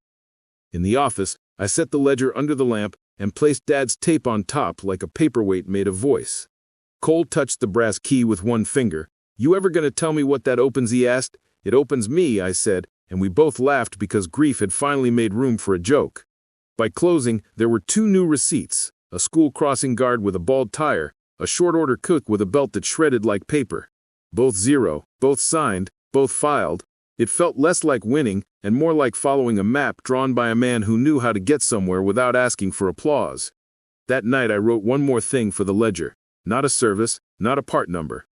S2: In the office, I set the ledger under the lamp and placed Dad's tape on top like a paperweight made of voice. Cole touched the brass key with one finger. You ever gonna tell me what that opens, he asked. It opens me, I said, and we both laughed because grief had finally made room for a joke. By closing, there were 2 new receipts, a school crossing guard with a bald tire, a short-order cook with a belt that shredded like paper. Both zero, both signed, both filed. It felt less like winning and more like following a map drawn by a man who knew how to get somewhere without asking for applause. That night I wrote one more thing for the ledger. Not a service, not a part number.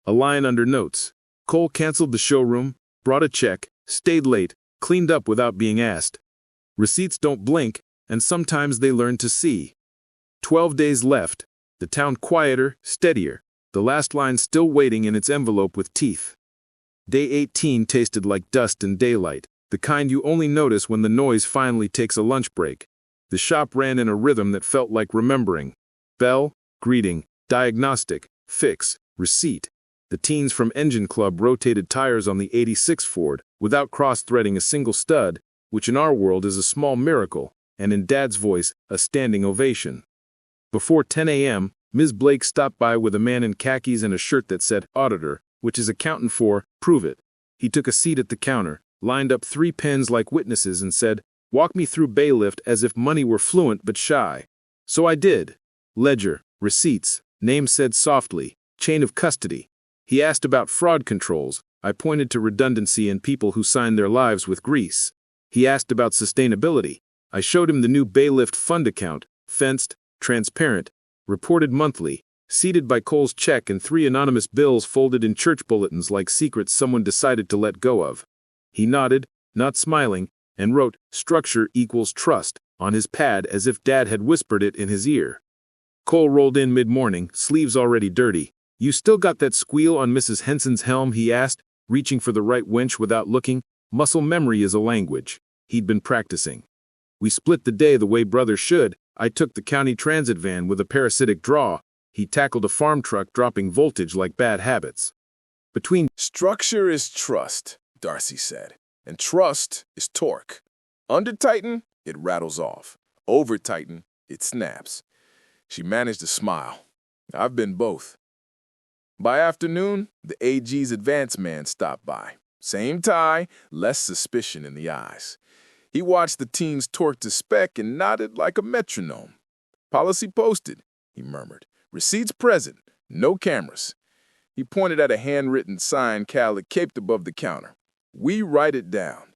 S2: A line under notes. Cole canceled the showroom, brought a check, stayed late, cleaned up without being asked. Receipts don't blink, and sometimes they learn to see. 12 days left, the town quieter, steadier, the last line still waiting in its envelope with teeth. Day 18 tasted like dust and daylight, the kind you only notice when the noise finally takes a lunch break. The shop ran in a rhythm that felt like remembering. Bell, greeting, diagnostic, fix, receipt. The teens from Engine Club rotated tires on the '86 Ford without cross-threading a single stud, which in our world is a small miracle, and in Dad's voice, a standing ovation. Before 10 a.m., Ms. Blake stopped by with a man in khakis and a shirt that said Auditor, which is accountant for Prove It. He took a seat at the counter, lined up 3 pens like witnesses and said, Walk me through bailiff as if money were fluent but shy. So I did. Ledger, receipts, name said softly, chain of custody. He asked about fraud controls. I pointed to redundancy and people who signed their lives with grease. He asked about sustainability. I showed him the new bailiff fund account, fenced, transparent, reported monthly, seated by Cole's check and 3 anonymous bills folded in church bulletins like secrets someone decided to let go of. He nodded, not smiling, and wrote, Structure equals trust, on his pad as if Dad had whispered it in his ear. Cole rolled in mid-morning, sleeves already dirty. You still got that squeal on Mrs. Henson's helm, he asked, reaching for the right winch without looking. Muscle memory is a language. He'd been practicing. We split the day the way brothers should. I took the county transit van with a parasitic draw. He tackled a farm truck dropping voltage like bad habits. Between
S1: Structure is trust, Darcy said, and trust is torque. Under-tighten, it rattles off. Over-tighten, it snaps. She managed to smile. I've been both. By afternoon, the AG's advance man stopped by. Same tie, less suspicion in the eyes. He watched the teens torque to spec and nodded like a metronome. Policy posted, he murmured. Receipts present, no cameras. He pointed at a handwritten sign Cal had caped above the counter. We write it down.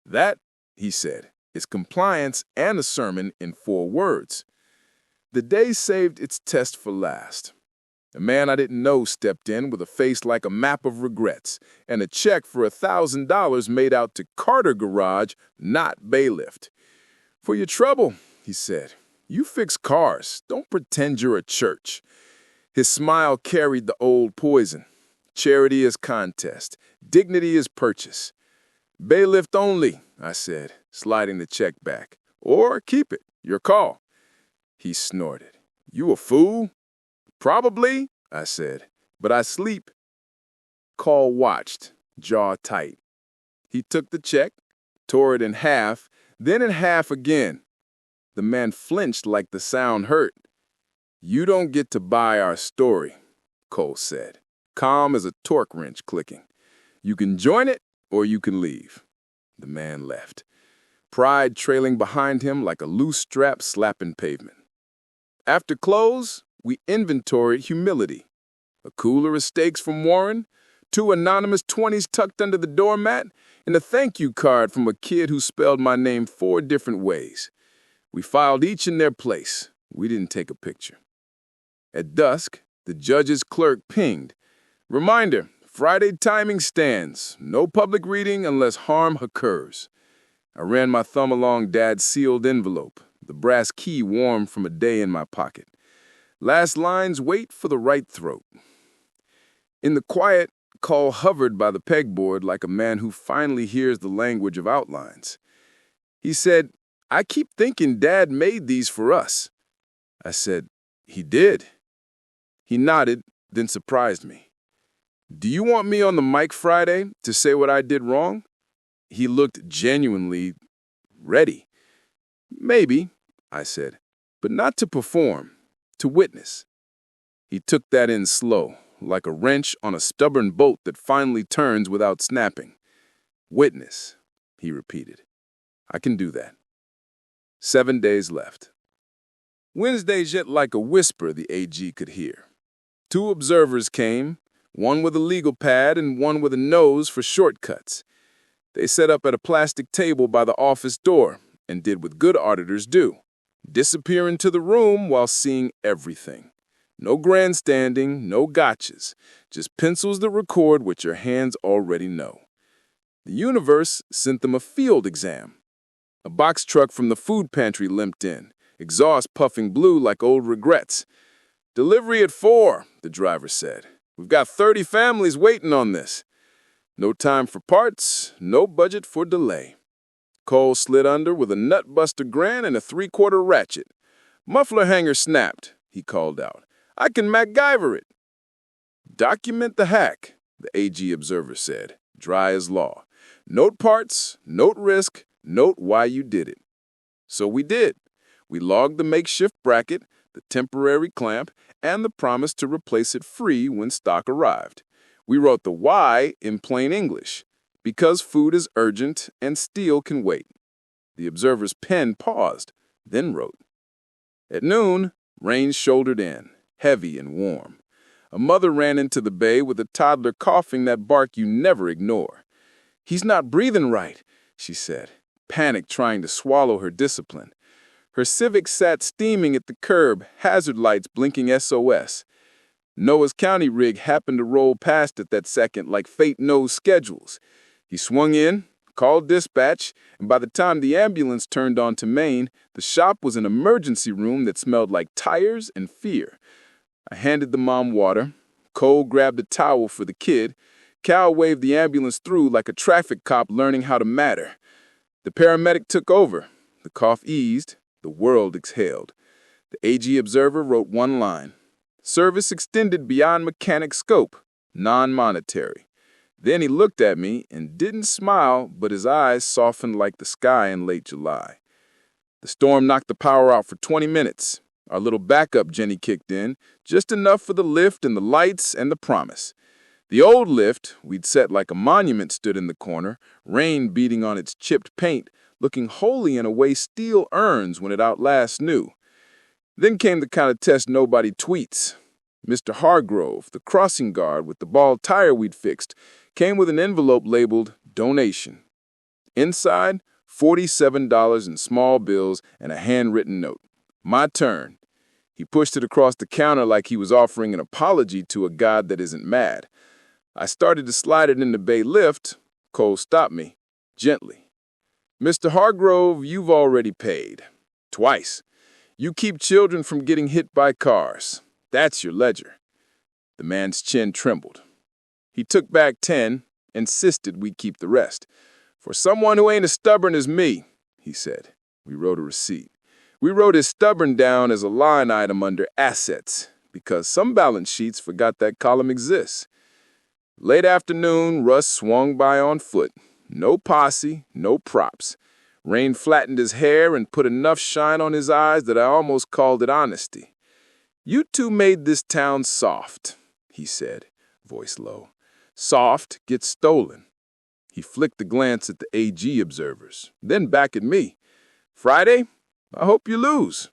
S1: That, he said, is compliance and a sermon in 4 words. The day saved its test for last. A man I didn't know stepped in with a face like a map of regrets and a check for $1,000 made out to Carter Garage, not bailiff. For your trouble, he said. You fix cars. Don't pretend you're a church. His smile carried the old poison. Charity is contest. Dignity is purchase. Bailiff only, I said, sliding the check back. Or keep it. Your call. He snorted. You a fool? Probably, I said, but I sleep. Call watched, jaw tight. He took the check,
S4: tore it in half, then in half again. The man flinched like the sound hurt. "You don't get to buy our story," Cole said, calm as a torque wrench clicking. "You can join it or you can leave." The man left, pride trailing behind him like a loose strap slapping pavement. After close, we inventoried humility. A cooler of steaks from Warren, 2 anonymous 20s tucked under the doormat, and a thank you card from a kid who spelled my name 4 different ways. We filed each in their place. We didn't take a picture. At dusk, the judge's clerk pinged. "Reminder, Friday timing stands. No public reading unless harm occurs." I ran my thumb along Dad's sealed envelope, the brass key warm from a day in my pocket. Last lines wait for the right throat. In the quiet, Cole hovered by the pegboard like a man who finally hears the language of outlines. He said, "I keep thinking Dad made these for us." I said, "He did." He nodded, then surprised me. "Do you want me on the mic Friday to say what I did wrong?" He looked genuinely ready. "Maybe," I said, "but not to perform, to witness." He took that in slow, like a wrench on a stubborn bolt that finally turns without snapping. "Witness," he repeated. "I can do that." 7 days left. Wednesdays yet like a whisper the AG could hear. 2 observers came, one with a legal pad and one with a nose for shortcuts. They set up at a plastic table by the office door and did what good auditors do: disappear into the room while seeing everything. No grandstanding, no gotchas, just pencils that record what your hands already know. The universe sent them a field exam. A box truck from the food pantry limped in, exhaust puffing blue like old regrets. "Delivery at 4, the driver said. "We've got 30 families waiting on this." No time for parts, no budget for delay. Cole slid under with a nutbuster grin and a 3/4 ratchet. "Muffler hanger snapped," he called out. "I can MacGyver it." "Document the hack," the AG observer said, dry as law. "Note parts, note risk, note why you did it." So we did. We logged the makeshift bracket, the temporary clamp, and the promise to replace it free when stock arrived. We wrote the why in plain English, because food is urgent and steel can wait. The observer's pen paused, then wrote. At noon, rain shouldered in, heavy and warm. A mother ran into the bay with a toddler coughing that bark you never ignore. "He's not breathing right," she said, panic trying to swallow her discipline. Her Civic sat steaming at the curb, hazard lights blinking SOS. Noah's County rig happened to roll past at that second like fate knows schedules. He swung in, called dispatch, and by the time the ambulance turned onto Main, the shop was an emergency room that smelled like tires and fear. I handed the mom water. Cole grabbed a towel for the kid. Cal waved the ambulance through like a traffic cop learning how to matter. The paramedic took over. The cough eased. The world exhaled. The AG observer wrote one line. Service extended beyond mechanic scope, non-monetary. Then he looked at me and didn't smile, but his eyes softened like the sky in late July. The storm knocked the power out for 20 minutes. Our little backup Jenny kicked in, just enough for the lift and the lights and the promise. The old lift, we'd set like a monument, stood in the corner, rain beating on its chipped paint, looking holy in a way steel earns when it outlasts new. Then came the kind of test nobody tweets. Mr. Hargrove, the crossing guard with the bald tire we'd fixed, came with an envelope labeled donation. Inside, $47 in small bills and a handwritten note. My turn. He pushed it across the counter like he was offering an apology to a god that isn't mad. I started to slide it in the bay lift. Cole stopped me, gently. Mr. Hargrove, you've already paid. Twice. You keep children from getting hit by cars. That's your ledger. The man's chin trembled. He took back 10, insisted we keep the rest. For someone who ain't as stubborn as me, he said. We wrote a receipt. We wrote his stubborn down as a line item under assets, because some balance sheets forgot that column exists. Late afternoon, Russ swung by on foot. No posse, no props. Rain flattened his hair and put enough shine on his eyes that I almost called it honesty. "You two made this town soft," he said, voice low. "Soft gets stolen." He flicked a glance at the AG observers, then back at me. "Friday, I hope you lose.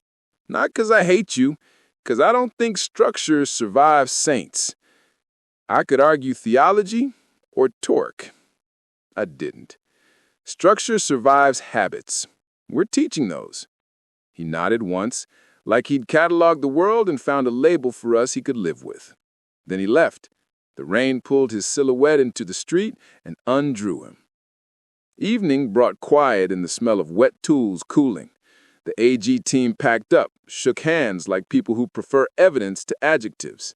S4: Not 'cause I hate you, 'cause I don't think structure survives saints. I could argue theology or torque. I didn't. Structure survives habits. We're teaching those." He nodded once, like he'd cataloged the world and found a label for us he could live with. Then he left. The rain pulled his silhouette into the street and undrew him. Evening brought quiet and the smell of wet tools cooling. The AG team packed up, shook hands like people who prefer evidence to adjectives.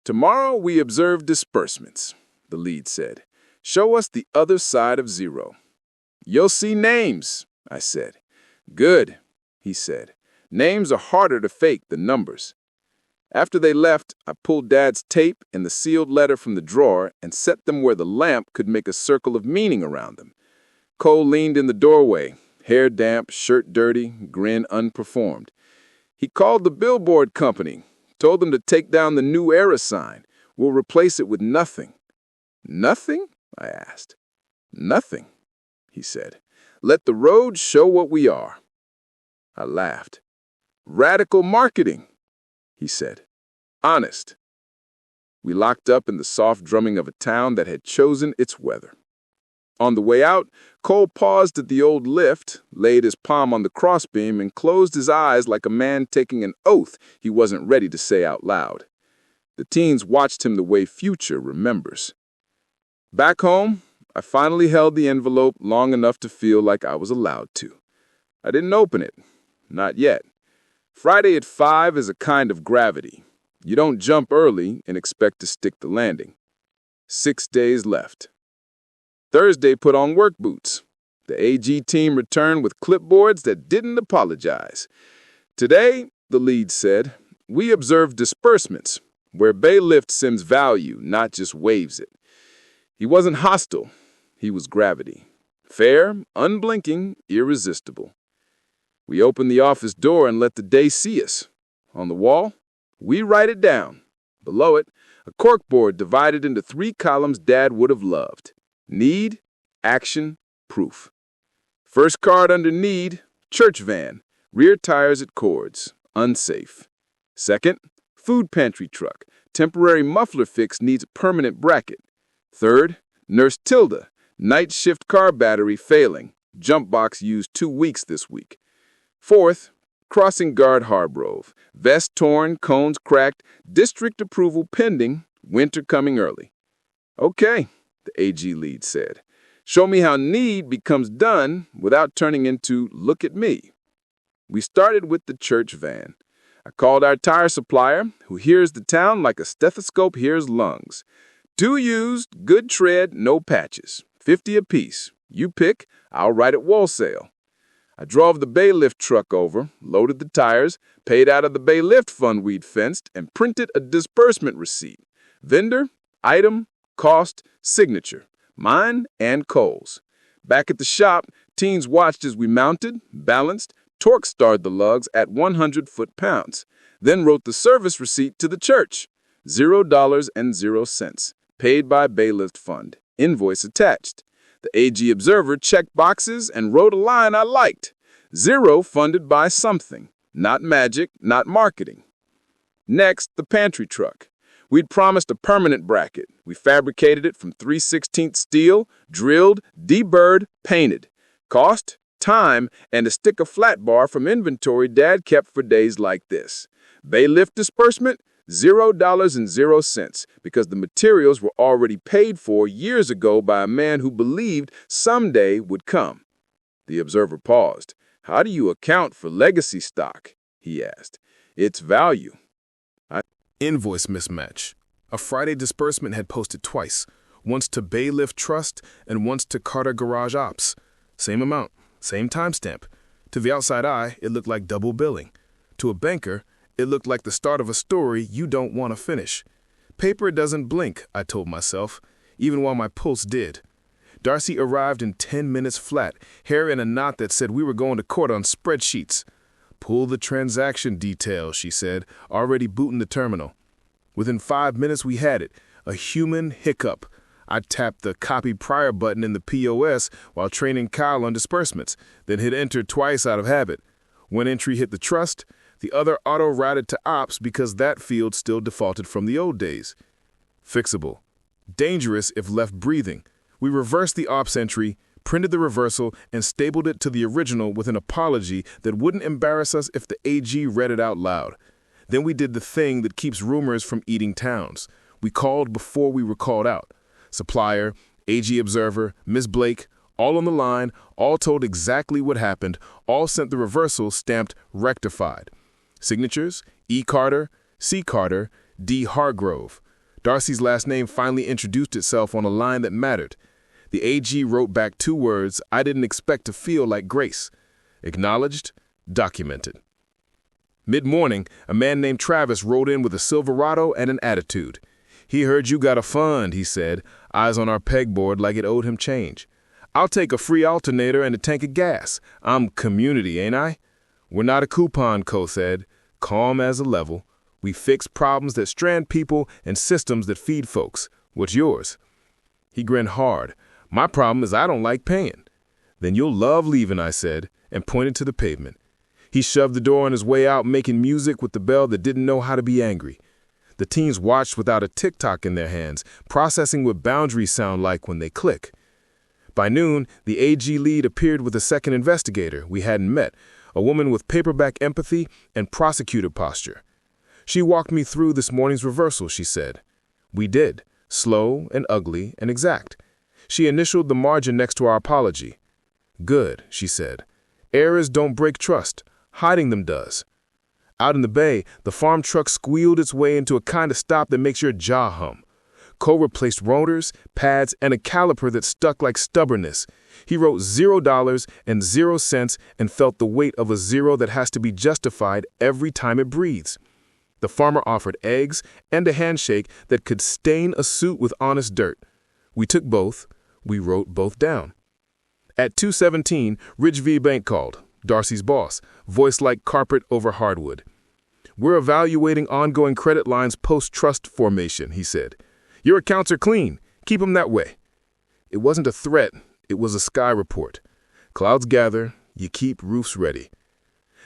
S4: "Tomorrow we observe disbursements," the lead said. "Show us the other side of zero." "You'll see names," I said. "Good," he said. "Names are harder to fake than numbers." After they left, I pulled Dad's tape and the sealed letter from the drawer and set them where the lamp could make a circle of meaning around them. Cole leaned in the doorway, hair damp, shirt dirty, grin unperformed. He called the billboard company, told them to take down the New Era sign. We'll replace it with nothing. "Nothing?" I asked. "Nothing," he said. "Let the road show what we are." I laughed. "Radical marketing," he said. "Honest." We locked up in the soft drumming of a town that had chosen its weather. On the way out, Cole paused at the old lift, laid his palm on the crossbeam, and closed his eyes like a man taking an oath he wasn't ready to say out loud. The teens watched him the way Future remembers. Back home, I finally held the envelope long enough to feel like I was allowed to. I didn't open it. Not yet. Friday at 5 is a kind of gravity. You don't jump early and expect to stick the landing. 6 days left. Thursday put on work boots. The AG team returned with clipboards that didn't apologize. "Today," the lead said, "we observe disbursements, where bailiff sims value, not just waves it." He wasn't hostile. He was gravity. Fair, unblinking, irresistible. We opened the office door and let the day see us. On the wall, we write it down. Below it, a corkboard divided into 3 columns Dad would have loved. Need, action, proof. First card under need, church van, rear tires at cords, unsafe. Second, food pantry truck, temporary muffler fix needs permanent bracket. Third, Nurse Tilda, night shift car battery failing, jump box used 2 weeks this week. Fourth, crossing guard Hargrove, vest torn, cones cracked, district approval pending, winter coming early. "Okay," the AG lead said. "Show me how need becomes done without turning into look at me." We started with the church van. I called our tire supplier, who hears the town like a stethoscope hears lungs. 2 used, good tread, no patches. 50 apiece. You pick, I'll write it wholesale. I drove the bailiff truck over, loaded the tires, paid out of the bailiff fund we'd fenced, and printed a disbursement receipt. Vendor, item, cost, signature. Mine and Cole's. Back at the shop, teens watched as we mounted, balanced, torque-starred the lugs at 100 foot-pounds, then wrote the service receipt to the church. $0.00, paid by bailiff fund, invoice attached. The AG Observer checked boxes and wrote a line I liked. 0 funded by something, not magic, not marketing. Next, the pantry truck. We'd promised a permanent bracket. We fabricated it from 3/16 steel, drilled, deburred, painted. Cost, time, and a stick of flat bar from inventory Dad kept for days like this. Bailiff disbursement, $0.00, because the materials were already paid for years ago by a man who believed someday would come. The Observer paused. "How do you account for legacy stock?" he asked. "Its value."
S2: Invoice mismatch. A Friday disbursement had posted twice, once to Bailiff Trust and once to Carter Garage Ops. Same amount, same timestamp. To the outside eye, it looked like double billing. To a banker, it looked like the start of a story you don't want to finish. Paper doesn't blink, I told myself, even while my pulse did.
S1: Darcy arrived in 10 minutes flat, hair in a knot that said we were going to court on spreadsheets. "Pull the transaction details," she said, already booting the terminal. Within 5 minutes we had it, a human hiccup. I tapped the copy prior button in the POS while training Kyle on disbursements, then hit enter twice out of habit. One entry hit the trust, the other auto-routed to ops because that field still defaulted from the old days. Fixable. Dangerous if left breathing. We reversed the ops entry, printed the reversal, and stapled it to the original with an apology that wouldn't embarrass us if the AG read it out loud. Then we did the thing that keeps rumors from eating towns. We called before we were called out. Supplier, AG observer, Miss Blake, all on the line, all told exactly what happened, all sent the reversal stamped rectified. Signatures, E. Carter, C. Carter, D. Hargrove. Darcy's last name finally introduced itself on a line that mattered. The AG wrote back 2 words I didn't expect to feel like grace. Acknowledged, documented. Mid-morning, a man named Travis rode in with a Silverado and an attitude. "He heard you got a fund," he said, eyes on our pegboard like it owed him change. "I'll take a free alternator and a tank of gas. I'm community, ain't I?" "We're not a coupon," Co said, calm as a level. "We fix problems that strand people and systems that feed folks. What's yours?" He grinned hard. "My problem is I don't like paying." "Then you'll love leaving," I said, and pointed to the pavement. He shoved the door on his way out, making music with the bell that didn't know how to be angry. The teens watched without a tick-tock in their hands, processing what boundaries sound like when they click. By noon, the AG lead appeared with a second investigator we hadn't met, a woman with paperback empathy and prosecutor posture. "She walked me through this morning's reversal," she said. We did, slow and ugly and exact. She initialed the margin next to our apology. "Good," she said. "Errors don't break trust. Hiding them does." Out in the bay, the farm truck squealed its way into a kind of stop that makes your jaw hum. Cole replaced rotors, pads, and a caliper that stuck like stubbornness. He wrote $0 and 0 cents and felt the weight of a zero that has to be justified every time it breathes. The farmer offered eggs and a handshake that could stain a suit with honest dirt. We took both. We wrote both down. At 2:17, Ridge V. Bank called, Darcy's boss, voice like carpet over hardwood. "We're evaluating ongoing credit lines post-trust formation," he said. "Your accounts are clean. Keep them that way." It wasn't a threat. It was a sky report. Clouds gather. You keep roofs ready.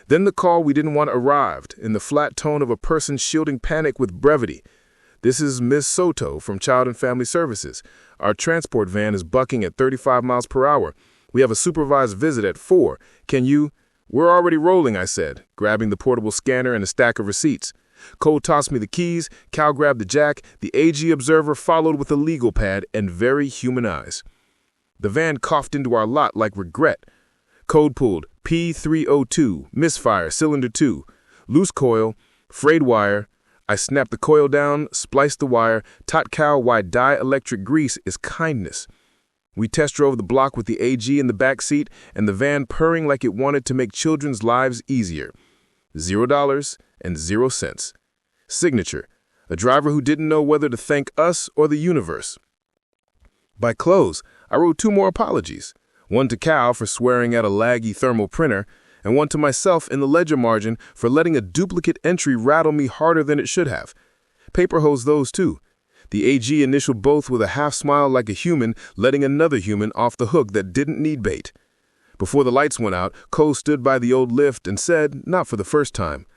S1: Then the call we didn't want arrived, in the flat tone of a person shielding panic with brevity. "This is Ms. Soto from Child and Family Services. Our transport van is bucking at 35 miles per hour. We have a supervised visit at 4. Can you—" "We're already rolling," I said, grabbing the portable scanner and a stack of receipts. Cole tossed me the keys, Cal grabbed the jack, the AG observer followed with a legal pad and very human eyes. The van coughed into our lot like regret. Code pulled, P302, misfire, cylinder 2, loose coil, frayed wire. I snapped the coil down, spliced the wire, taught Cal why dielectric grease is kindness. We test drove the block with the AG in the back seat and the van purring like it wanted to make children's lives easier. $0 and 0 cents. Signature, a driver who didn't know whether to thank us or the universe. By close, I wrote 2 more apologies. One to Cal for swearing at a laggy thermal printer, and one to myself in the ledger margin for letting a duplicate entry rattle me harder than it should have. Paper hosed those too. The AG initialed both with a half smile like a human, letting another human off the hook that didn't need bait. Before the lights went out, Cole stood by the old lift and said, not for the first time,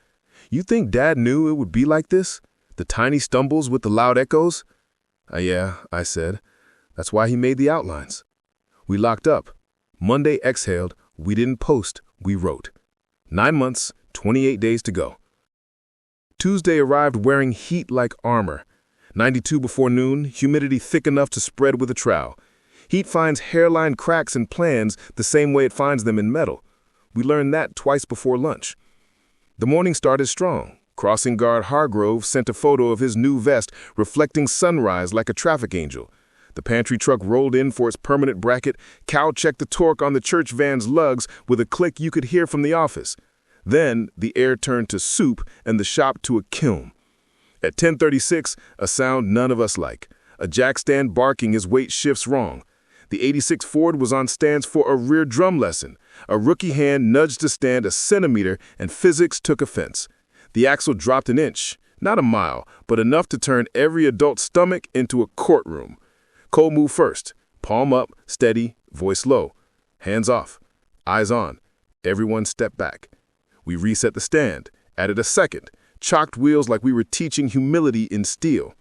S1: "You think Dad knew it would be like this? The tiny stumbles with the loud echoes?" Yeah," I said. "That's why he made the outlines." We locked up. Monday exhaled. We didn't post. We wrote. 9 months, 28 days to go. Tuesday arrived wearing heat like armor. 92 before noon, humidity thick enough to spread with a trowel. Heat finds hairline cracks in plans the same way it finds them in metal. We learned that twice before lunch. The morning started strong. Crossing guard Hargrove sent a photo of his new vest reflecting sunrise like a traffic angel. The pantry truck rolled in for its permanent bracket. Cal checked the torque on the church van's lugs with a click you could hear from the office. Then the air turned to soup and the shop to a kiln. At 10:36, a sound none of us like. A jack stand barking his weight shifts wrong.
S2: The '86 Ford was on stands for a rear drum lesson. A rookie hand nudged the stand a centimeter, and physics took offense. The axle dropped an inch, not a mile, but enough to turn every adult's stomach into a courtroom. Cole moved first. Palm up, steady, voice low. Hands off. Eyes on. Everyone stepped back. We reset the stand, added a second, chalked wheels like we were teaching humility in steel.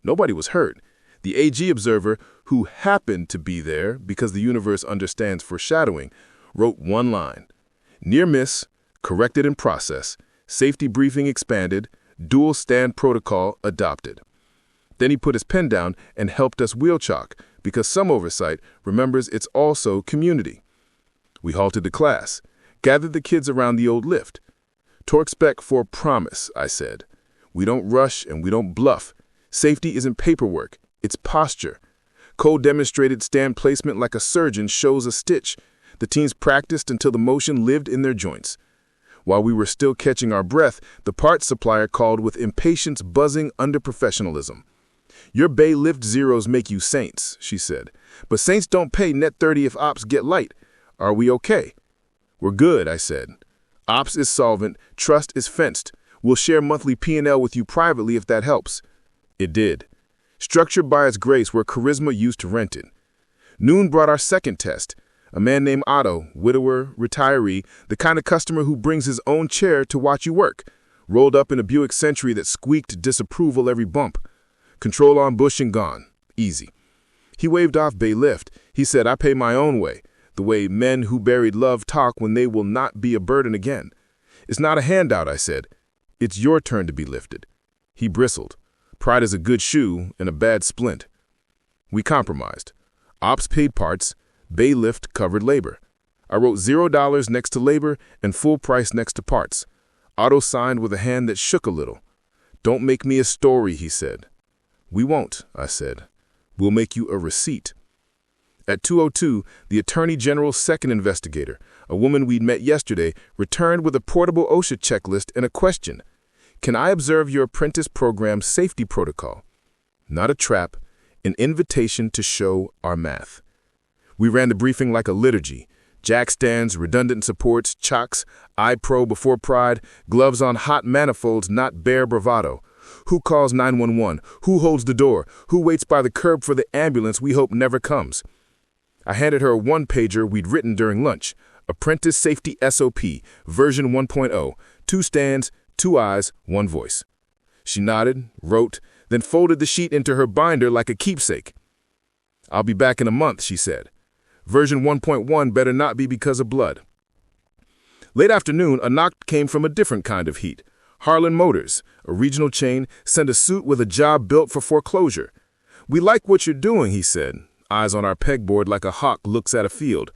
S2: Nobody was hurt. The AG observer, who happened to be there because the universe understands foreshadowing, wrote one line. Near miss, corrected in process, safety briefing expanded, dual stand protocol adopted. Then he put his pen down and helped us wheel chalk, because some oversight remembers it's also community. We halted the class, gathered the kids around the old lift. Torque spec for promise, I said. We don't rush and we don't bluff. Safety isn't paperwork, it's posture. Cole demonstrated stand placement like a surgeon shows a stitch. The teams practiced until the motion lived in their joints. While we were still catching our breath, the parts supplier called with impatience buzzing under professionalism. Your bay lift zeros make you saints, she said. But saints don't pay net 30 if ops get light. Are we okay? We're good, I said. Ops is solvent, trust is fenced. We'll share monthly P&L with you privately if that helps. It did. Structured by its grace where charisma used to rent it. Noon brought our second test. A man named Otto, widower, retiree, the kind of customer who brings his own chair to watch you work, rolled up in a Buick Century that squeaked disapproval every bump. Control on bush and gone. Easy. He waved off bay lift. He said, I pay my own way, the way men who buried love talk when they will not be a burden again. It's not a handout, I said. It's your turn to be lifted. He bristled. Pride is a good shoe and a bad splint. We compromised. Ops paid parts. Bay lift covered labor. I wrote $0 next to labor and full price next to parts. Otto signed with a hand that shook a little. Don't make me a story, he said. We won't, I said. We'll make you a receipt. At 2:02, the Attorney General's second investigator, a woman we'd met yesterday, returned with a portable OSHA checklist and a question. Can I observe your apprentice program's safety protocol? Not a trap, an invitation to show our math. We ran the briefing like a liturgy. Jack stands, redundant supports, chocks, eye pro before pride, gloves on hot manifolds, not bare bravado. Who calls 911? Who holds the door? Who waits by the curb for the ambulance we hope never comes? I handed her a one-pager we'd written during lunch. Apprentice Safety SOP, version 1.0. 2 stands, 2 eyes, 1 voice. She nodded, wrote, then folded the sheet into her binder like a keepsake. I'll be back in a month, she said. Version 1.1 better not be because of blood. Late afternoon, a knock came from a different kind of heat. Harlan Motors, a regional chain, sent a suit with a job built for foreclosure. We like what you're doing, he said, eyes on our pegboard like a hawk looks at a field.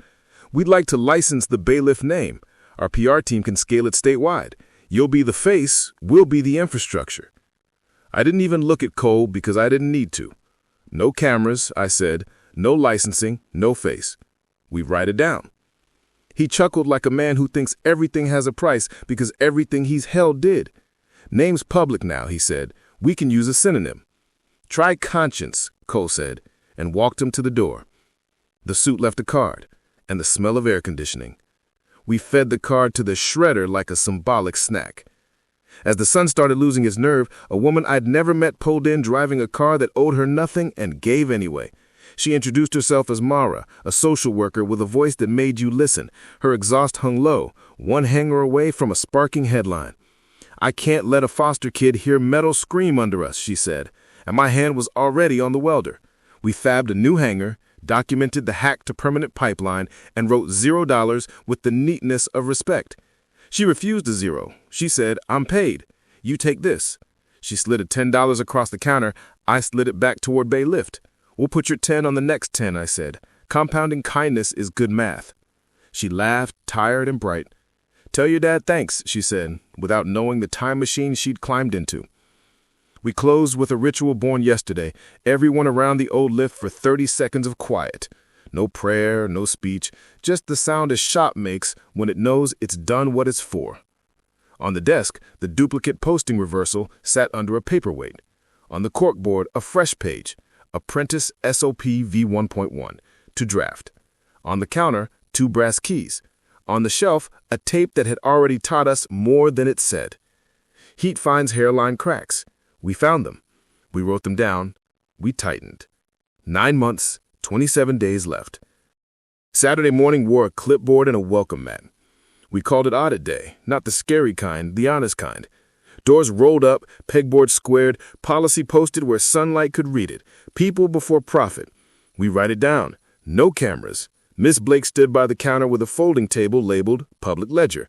S2: We'd like to license the bailiff name. Our PR team can scale it statewide. You'll be the face, we'll be the infrastructure. I didn't even look at Cole because I didn't need to. No cameras, I said. No licensing, no face. We write it down. He chuckled like a man who thinks everything has a price because everything he's held did. Name's public now, he said. We can use a synonym. Try conscience, Cole said, and walked him to the door. The suit left a card, and the smell of air conditioning. We fed the card to the shredder like a symbolic snack. As the sun started losing his nerve, a woman I'd never met pulled in driving a car that owed her nothing and gave anyway. She introduced herself as Mara, a social worker with a voice that made you listen. Her exhaust hung low, one hanger away from a sparking headline. I can't let a foster kid hear metal scream under us, she said, and my hand was already on the welder. We fabbed a new hanger, documented the hack to permanent pipeline, and wrote $0 with the neatness of respect. She refused a zero. She said, I'm paid. You take this. She slid a $10 across the counter. I slid it back toward Bay Lift. We'll put your 10 on the next 10, I said. Compounding kindness is good math. She laughed, tired and bright. Tell your dad thanks, she said, without knowing the time machine she'd climbed into. We closed with a ritual born yesterday, everyone around the old lift for 30 seconds of quiet. No prayer, no speech, just the sound a shop makes when it knows it's done what it's for. On the desk, the duplicate posting reversal sat under a paperweight. On the corkboard, a fresh page. Apprentice SOP V1.1.
S1: to draft. On the counter, 2 brass keys. On the shelf, a tape that had already taught us more than it said. Heat finds hairline cracks. We found them. We wrote them down. We tightened. 9 months, 27 days left. Saturday morning wore a clipboard and a welcome mat. We called it audit day, not the scary kind, the honest kind. Doors rolled up, pegboard squared, policy posted where sunlight could read it. People before profit. We write it down. No cameras. Miss Blake stood by the counter with a folding table labeled Public Ledger.